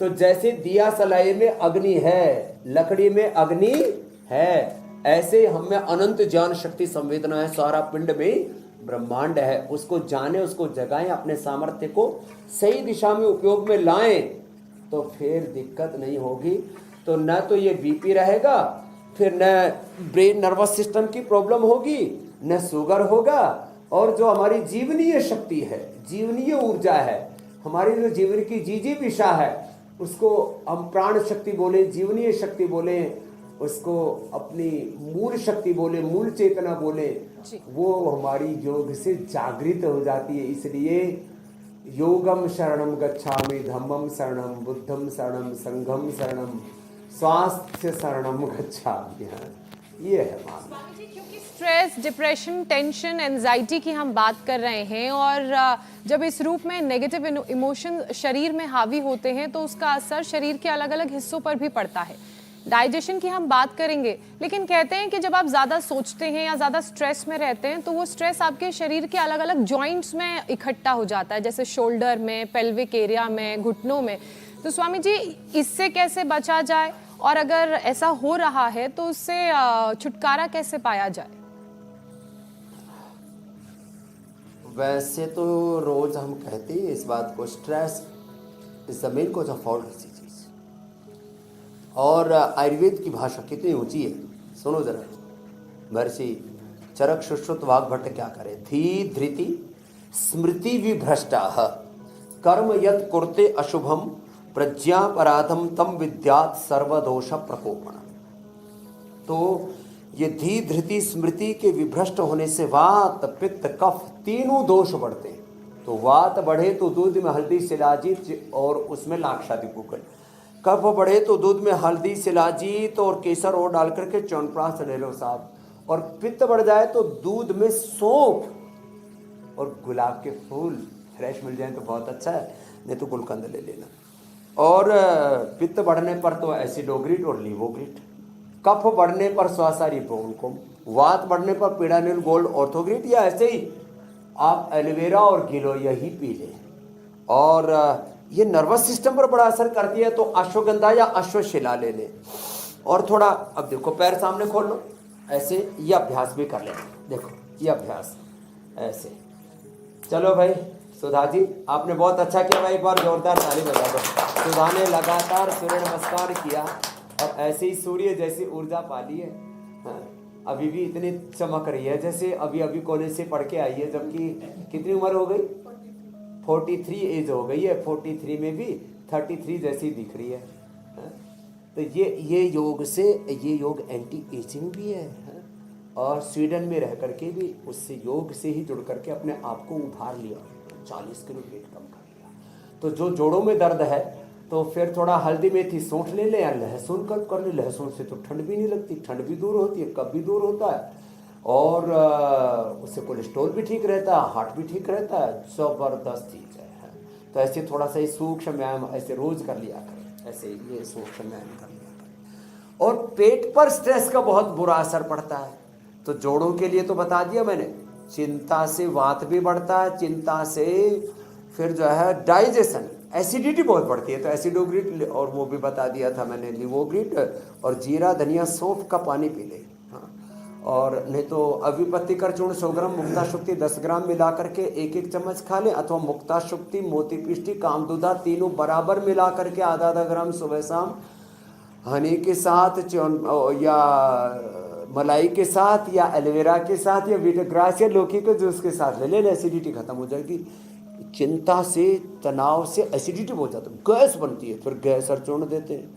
S6: तो जैसे दिया सलाई में अग्नि है, लकड़ी में अग्नि है, ऐसे हम में अनंत ज्ञान शक्ति संवेदना है। सारा पिंड में ब्रह्मांड है, उसको जाने, उसको जगाएं, अपने सामर्थ्य को सही दिशा में उपयोग में लाएं, तो फिर दिक्कत नहीं होगी। तो न तो ये बीपी रहेगा, फिर न ब्रेन नर्वस सिस्टम की प्रॉब्लम होगी, न शुगर होगा। और जो हमारी जीवनीय शक्ति है, जीवनीय ऊर्जा है, हमारी जो जीवन की जीजीविषा है, उसको हम प्राण शक्ति बोले, जीवनीय शक्ति बोले, उसको अपनी मूल शक्ति बोले, मूल चेतना बोले, वो हमारी योग से जागृत हो जाती है। इसलिए योगम शरणम गच्छामि, धम्मम शरणम, बुद्धम शरणम, संघम शरणम, स्वास्थ्य शरणम गच्छामि। ये है मामला।
S2: क्योंकि स्ट्रेस, डिप्रेशन, टेंशन, एंजाइटी की हम बात कर रहे हैं और जब इस रूप में नेगेटिव इमोशन शरीर में हावी होते हैं तो उसका असर शरीर के अलग अलग हिस्सों पर भी पड़ता है। डाइजेशन की हम बात करेंगे, लेकिन कहते हैं कि जब आप ज़्यादा सोचते हैं या ज़्यादा स्ट्रेस में रहते हैं तो वो स्ट्रेस आपके शरीर के अलग अलग जॉइंट्स में इकट्ठा हो जाता है, जैसे शोल्डर में, पेल्विक एरिया में, घुटनों में। तो स्वामी जी, इससे कैसे बचा जाए और अगर ऐसा हो रहा है तो उससे छुटकारा कैसे पाया जाए?
S6: वैसे तो रोज हम कहते हैं इस बात को, stress is the main cause of all diseases. और आयुर्वेद की भाषा कितनी ऊंची है, सुनो जरा। महर्षि चरक सुश्रुत वाग्भट्ट क्या करे, धी धृति स्मृति विभ्रष्टाः कर्म यत् कुर्ते अशुभम प्रज्ञापराधम तम विद्यात् सर्वदोष प्रकोपण। तो ये धी धृति स्मृति के विभ्रष्ट होने से वात, पित्त, कफ तीनों दोष बढ़ते हैं। तो वात बढ़े तो दूध में हल्दी, शिलाजीत और उसमें लाक्षादि कुकड़। कफ बढ़े तो दूध में हल्दी, शिलाजीत और केसर और डाल करके च्यवनप्राश ले लो साहब। और पित्त बढ़ जाए तो दूध में सौंफ और गुलाब के फूल फ्रेश मिल जाए तो बहुत अच्छा है, नहीं तो गुलकंद ले लेना। और पित्त बढ़ने पर तो एसिडोग्रिड और लीवोग्रिड। कफ बढ़ने पर स्वासारी ब्रोनकोम। वात बढ़ने पर पीड़ानिल गोल्ड ऑर्थोग्रिड, या ऐसे ही आप एलोवेरा और गिलो यही पी लें। और ये नर्वस सिस्टम पर बड़ा असर करती है तो अश्वगंधा या अश्वशिला ले लें। और थोड़ा, अब देखो पैर सामने खोल लो ऐसे, ये अभ्यास भी कर लें। देखो ये अभ्यास ऐसे। चलो भाई सुधा जी, आपने बहुत अच्छा किया भाई, एक बार जोरदार ताली बजा दो। सुधा ने लगातार सूर्य नमस्कार किया और ऐसे ही सूर्य जैसी ऊर्जा पा ली है। हाँ, अभी भी इतनी चमक रही है जैसे अभी अभी कॉलेज से पढ़ के आई है, जबकि कितनी उम्र हो गई? 43 एज हो गई है। 43 में भी 33 जैसी दिख रही है। तो ये योग से, ये योग एंटी एजिंग भी है। और स्वीडन में रह करके भी उससे, योग से ही जुड़ करके अपने आप को उभार लिया, 40 किलो वेट कम कर लिया। तो जो जोड़ों में दर्द है तो फिर थोड़ा हल्दी मेथी सौंठ ले ले या लहसुन कट कर ले। लहसुन से तो ठंड भी नहीं लगती, ठंड भी दूर होती है, कब भी दूर होता है। और उससे कोलेस्ट्रॉल भी ठीक रहता है, हार्ट भी ठीक रहता है। जबरदस्त चीज है। तो ऐसे थोड़ा सा सूक्ष्म व्यायाम ऐसे रोज कर लिया करें, ऐसे ये सूक्ष्म व्यायाम कर लिया करें। और पेट पर स्ट्रेस का बहुत बुरा असर पड़ता है। तो जोड़ों के लिए तो बता दिया मैंने, चिंता से वात भी बढ़ता है, चिंता से फिर जो है डाइजेशन, एसिडिटी बहुत बढ़ती है। तो एसिडोग्रिड, और वो भी बता दिया था मैंने, लिवोग्रिड और जीरा, धनिया, सौंफ का पानी पी ले। हाँ, और नहीं तो अविपत्तिकर चूर्ण 100 ग्राम, मुक्ता शुक्ति 10 ग्राम मिला करके 1-1 चम्मच खा लें। अथवा मुक्ता शुक्ति, मोती पिष्टी, कामदूधा तीनों बराबर मिला करके आधा ग्राम सुबह शाम हनी के साथ, या मलाई के साथ, या एलोवेरा के साथ, या वीटग्रास या लौकी के जूस के साथ ले लेना। एसिडिटी खत्म हो जाएगी। चिंता से, तनाव से एसिडिटी बहुत ज़्यादा, गैस बनती है, फिर गैस और चूर्ण देते हैं।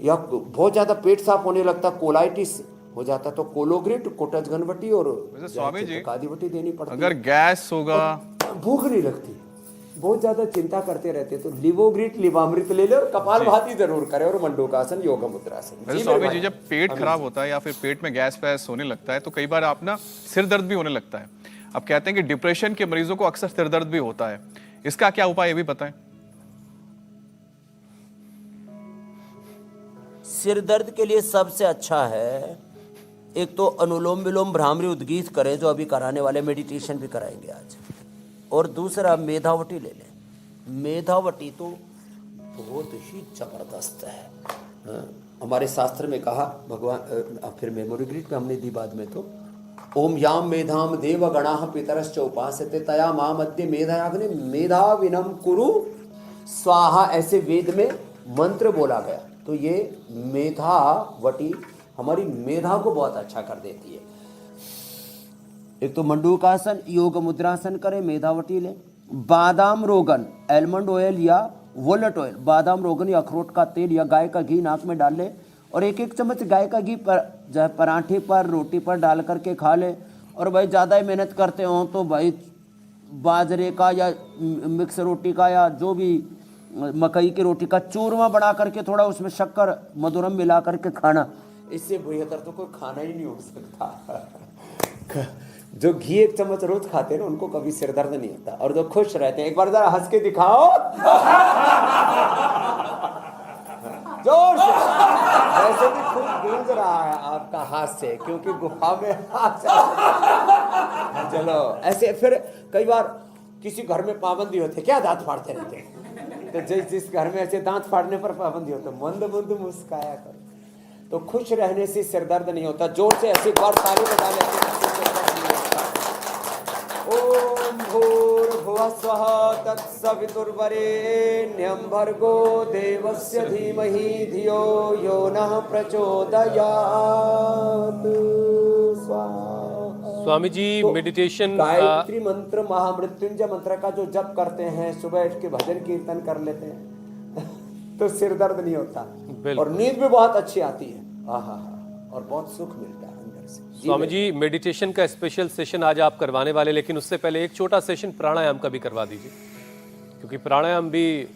S6: या बहुत ज़्यादा पेट साफ होने लगता, कोलाइटिस हो जाता तो कोलोग्रिड, कोटज घनवटी और
S3: स्वामी जी
S6: कादीवटी देनी पड़ती।
S3: अगर गैस होगा,
S6: भूख नहीं लगती, बहुत ज्यादा चिंता करते रहते तो लिवोग्रिड, लिवामृत ले ले और कपालभाति जरूर करें और मंडूकासन, योग मुद्रासन।
S3: स्वामी जी, जब पेट खराब होता है या फिर पेट में गैस फैस होने लगता है तो कई बार आप ना सिर दर्द भी होने लगता है। अब कहते हैं कि डिप्रेशन के मरीजों को अक्सर सिर दर्द भी होता है, इसका क्या उपाय ये भी बताएं।
S6: सिर दर्द के लिए सबसे अच्छा है, एक तो अनुलोम विलोम भ्रामरी उद्गीत करें, जो अभी कराने वाले, मेडिटेशन भी कराएंगे आज। और दूसरा मेधावटी ले लें। मेधावटी तो बहुत ही जबरदस्त है। हमारे शास्त्र में कहा, भगवान फिर मेमोरी ग्रिड पे हमने दी बाद में, तो ओम याम मेधाम देव गणाः पितरश्च उपासते तया माम अद्य मेधाग्ने मेधा विनम कुरु स्वाहा, ऐसे वेद में मंत्र बोला गया। तो ये मेधावटी हमारी मेधा को बहुत अच्छा कर देती है। एक तो मंडूकासन, योग मुद्रासन करें, मेधावटी लें। बादाम रोगन, एलमंड ऑयल या वॉलट ऑयल, बादाम, रोगनी, अखरोट का तेल या गाय का घी नाक में डाल ले और 1-1 चम्मच गाय का घी पर जो पराठे पर, रोटी पर डाल करके खा ले। और भाई ज़्यादा ही मेहनत करते हो तो भाई बाजरे का या मिक्स रोटी का या जो भी मकई की रोटी का चूरमा बना करके थोड़ा उसमें शक्कर मधुरम मिला करके खाना। इससे बेहतर तो कोई खाना ही नहीं हो सकता। जो घी 1 चम्मच रोज खाते हैं ना उनको कभी सिर दर्द नहीं होता और जो खुश रहते हैं, एक बार जरा हंस के दिखाओ जोर से। वैसे भी खूब गूंज रहा है आपका हाथ से क्योंकि गुफा में चलो ऐसे। फिर कई बार किसी घर में पाबंदी होती है, क्या दांत फाड़ते रहते हैं, तो जिस घर में ऐसे दांत फाड़ने पर पाबंदी होती है मंद मंद मुस्काया करो तो खुश रहने से सिर दर्द नहीं होता। जोर से ऐसी बार ताली बजा लेते। ओम भूर्भुवः स्वः तत्सवितुर्वरेण्यं भर्गो देवस्य धीमहि धियो यो नः प्रचोदयात्।
S1: स्वामी जी मेडिटेशन
S6: गायत्री मंत्र, महामृत्युंजय मंत्र का जो जप करते हैं, सुबह उठ के भजन कीर्तन कर लेते हैं तो सिर दर्द नहीं होता और नींद भी बहुत अच्छी आती है। आहा, और बहुत सुख मिलता है अंदर से।
S1: स्वामी जी मेडिटेशन का स्पेशल सेशन आज आप करवाने वाले, लेकिन उससे पहले एक छोटा सेशन प्राणायाम का भी करवा दीजिए, क्योंकि प्राणायाम भी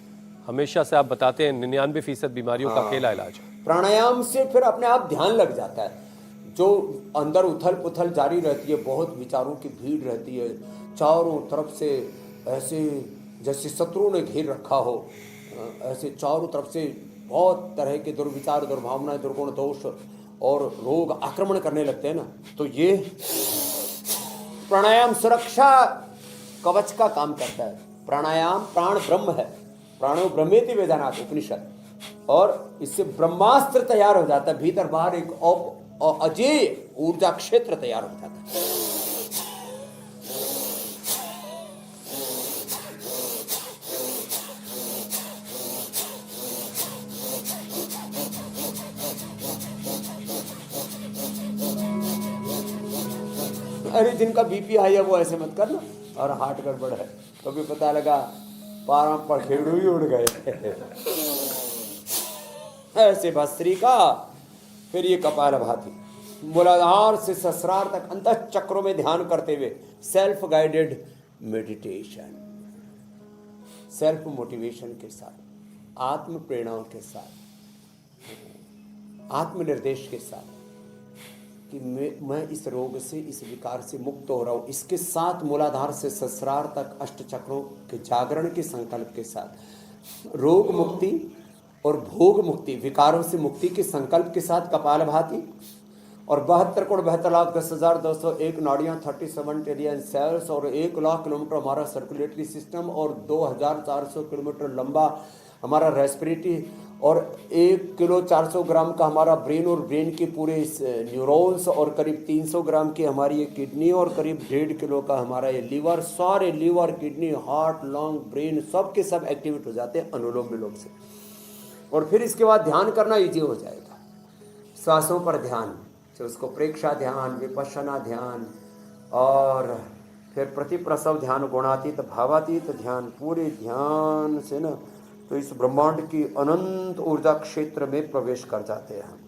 S1: हमेशा से आप बताते हैं 99% बीमारियों का अकेला इलाज है।
S6: प्राणायाम से फिर अपने आप ध्यान लग जाता है। जो अंदर उथल पुथल जारी रहती है, बहुत विचारों की भीड़ रहती है, चारों तरफ से ऐसे जैसे शत्रु ने घेर रखा हो, ऐसे चारों तरफ से बहुत तरह के दुर्विचार, दुर्भावनाएं, दुर्गुण, दोष और रोग आक्रमण करने लगते हैं ना, तो ये प्राणायाम सुरक्षा कवच का काम करता है। प्राणायाम प्राण ब्रह्म है, प्राणो ब्रह्मेति वेदानात् उपनिषद, और इससे ब्रह्मास्त्र तैयार हो जाता है। भीतर बाहर एक अजेय ऊर्जा क्षेत्र तैयार हो जाता है। अरे जिनका बीपी हाई है वो ऐसे मत करना, और हार्ट गड़बड़ है तो भी पता लगा पारा पखेड़ू ही उड़ गए। ऐसे भस्त्रिका, फिर ये कपालभाति, मूलाधार से सहस्रार तक अंतः चक्रों में ध्यान करते हुए self guided meditation, self motivation के साथ, आत्म प्रेरणाओं के साथ, आत्मनिर्देश के साथ कि मैं इस रोग से, इस विकार से मुक्त हो रहा हूँ। इसके साथ मूलाधार से सहस्रार तक अष्ट चक्रों के जागरण के संकल्प के साथ रोग मुक्ति और भोग मुक्ति, विकारों से मुक्ति के संकल्प के साथ कपालभाति, और 72,72,10,201 नाड़ियाँ, 37 ट्रिलियन सेल्स और 1 लाख किलोमीटर हमारा सर्कुलेटरी सिस्टम और 2,400 किलोमीटर लंबा हमारा रेस्पिरेटरी और 1 किलो 400 ग्राम का हमारा ब्रेन और ब्रेन के पूरे न्यूरॉन्स और करीब 300 ग्राम की हमारी ये किडनी और करीब 1.5 किलो का हमारा ये लीवर, सारे liver, kidney, heart, lung, brain सब के सब एक्टिवेट हो जाते हैं अनुलोम विलोम से। और फिर इसके बाद ध्यान करना इजी हो जाएगा। श्वासों पर ध्यान, तो उसको प्रेक्षा ध्यान, विपश्यना ध्यान, और फिर प्रतिप्रसव ध्यान, गुणातीत भावातीत ध्यान, पूरे ध्यान से ना तो इस ब्रह्मांड की अनंत ऊर्जा क्षेत्र में प्रवेश कर जाते हैं हम।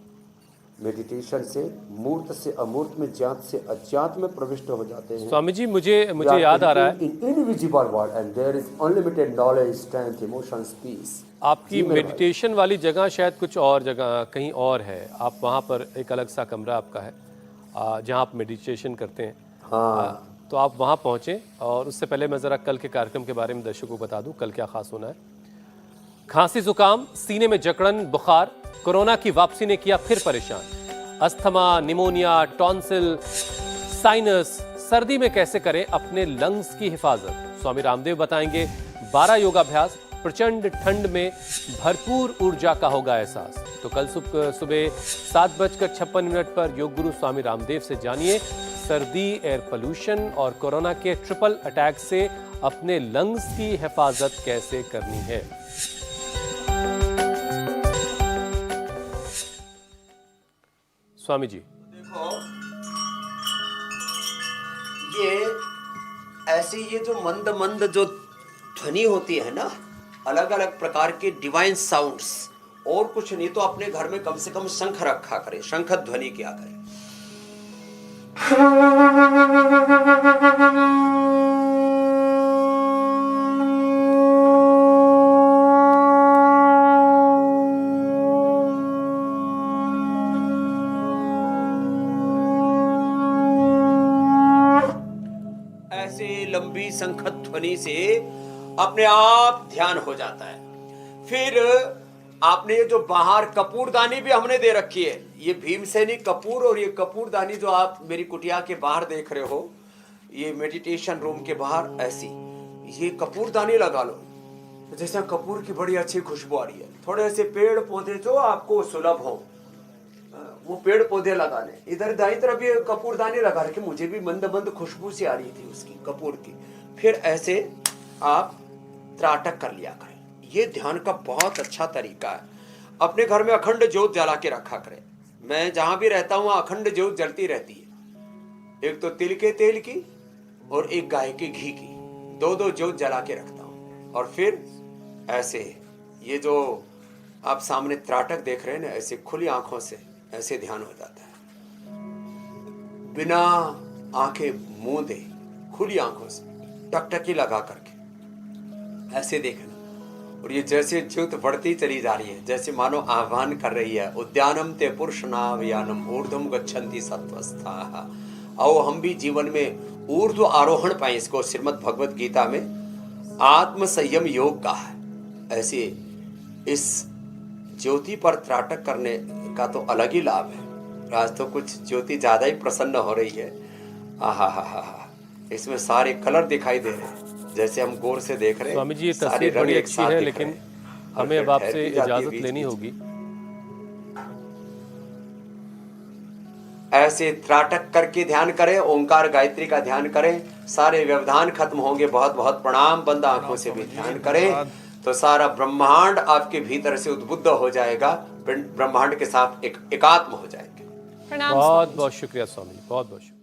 S6: मेडिटेशन से मूर्त से अमूर्त में, ज्ञात से अज्ञात में प्रविष्ट हो जाते हैं।
S1: स्वामी जी मुझे याद आ रहा है,
S6: invisible world and there is unlimited knowledge, strength, emotions, peace.
S1: आपकी मेडिटेशन वाली जगह शायद कुछ और जगह कहीं और है, आप वहाँ पर एक अलग सा कमरा आपका है जहाँ आप मेडिटेशन करते हैं।
S6: हाँ,
S1: तो आप वहाँ पहुँचें। और उससे पहले मैं ज़रा कल के कार्यक्रम के बारे में दर्शकों को बता दूँ कल क्या खास होना है। खांसी, जुकाम, सीने में जकड़न, बुखार, कोरोना की वापसी ने किया फिर परेशान। अस्थमा, निमोनिया, टॉन्सिल, साइनस, सर्दी में कैसे करें अपने लंग्स की हिफाजत। स्वामी रामदेव बताएंगे 12 योगाभ्यास, प्रचंड ठंड में भरपूर ऊर्जा का होगा एहसास। तो कल सुबह 7:56 पर योग गुरु स्वामी रामदेव से जानिए सर्दी, एयर पोल्यूशन और कोरोना के ट्रिपल अटैक से अपने लंग्स की हिफाजत कैसे करनी है। स्वामी जी
S6: देखो ये ऐसी, ये जो मंद मंद जो ध्वनि होती है ना, अलग अलग प्रकार के डिवाइन साउंड्स, और कुछ नहीं तो अपने घर में कम से कम शंख रखा करें, शंख ध्वनि किया करें। ऐसे लंबी शंख ध्वनि से अपने आप ध्यान हो जाता है। फिर आपने ये जो बाहर कपूरदानी भी हमने दे रखी है, ये भीमसेनी कपूर, और ये कपूरदानी जो आप मेरी कुटिया के बाहर देख रहे हो, ये मेडिटेशन रूम के बाहर ऐसी ये कपूरदानी लगा लो, जैसे कपूर की बड़ी अच्छी खुशबू आ रही है। थोड़े ऐसे पेड़ पौधे जो आपको सुलभ हो, वो पेड़ पौधे लगा लें। इधर दाई तरफ ये कपूरदानी लगा रखे, मुझे भी मंद मंद खुशबू सी आ रही थी उसकी, कपूर की। फिर ऐसे आप त्राटक कर लिया करें। ये ध्यान का बहुत अच्छा तरीका है। अपने घर में अखंड ज्योत जला के रखा करें। मैं जहां भी रहता हूं अखंड ज्योत जलती रहती है। एक तो तिल के तेल की और एक गाय के घी की, दो ज्योत जला के रखता हूं। और फिर ऐसे ये जो आप सामने त्राटक देख रहे हैं ना, ऐसे खुली आंखों से ऐसे ध्यान हो जाता है, बिना आंखें मूंदे, खुली आंखों से टकटकी लगा करके ऐसे देखना। और ये जैसे ज्योत बढ़ती चली जा रही है, जैसे मानो आह्वान कर रही है, उद्यानम ते पुरुषनावयानम ऊर्ध्वम गच्छन्ति सत्वस्थाः। आओ हम भी जीवन में ऊर्ध्व आरोहण पाए। इसको श्रीमद् भगवत गीता में आत्म संयम योग कहा है। ऐसे इस ज्योति पर त्राटक करने का तो अलग ही लाभ है। आज तो कुछ ज्योति ज्यादा ही प्रसन्न हो रही है। आहा हा हा हा, इसमें सारे कलर दिखाई दे रहे हैं, जैसे हम गौर से देख रहे हैं।
S1: स्वामी जी ये
S6: सारे
S1: तस्वीर
S6: रंग
S1: बड़ी
S6: एक
S1: अच्छी
S6: साथ
S1: है,
S6: दिख
S1: लेकिन
S6: रहे हैं। और
S1: हमें
S6: फिर
S1: अब आपसे
S6: ठहर भी जाती है
S1: इजाजत
S6: बीच
S1: लेनी
S6: बीच
S1: होगी।
S6: ऐसे त्राटक करके ध्यान करें, ओंकार गायत्री का ध्यान करें, सारे व्यवधान खत्म होंगे। बहुत बहुत प्रणाम। बंद आंखों से भी ध्यान करें तो सारा ब्रह्मांड आपके भीतर से उद्बुद्ध हो जाएगा, ब्रह्मांड के साथ एक एकात्म हो जाएंगे।
S2: प्रणाम
S1: बहुत
S2: स्वामी।
S1: बहुत शुक्रिया स्वामी जी, बहुत बहुत शुक्रिया।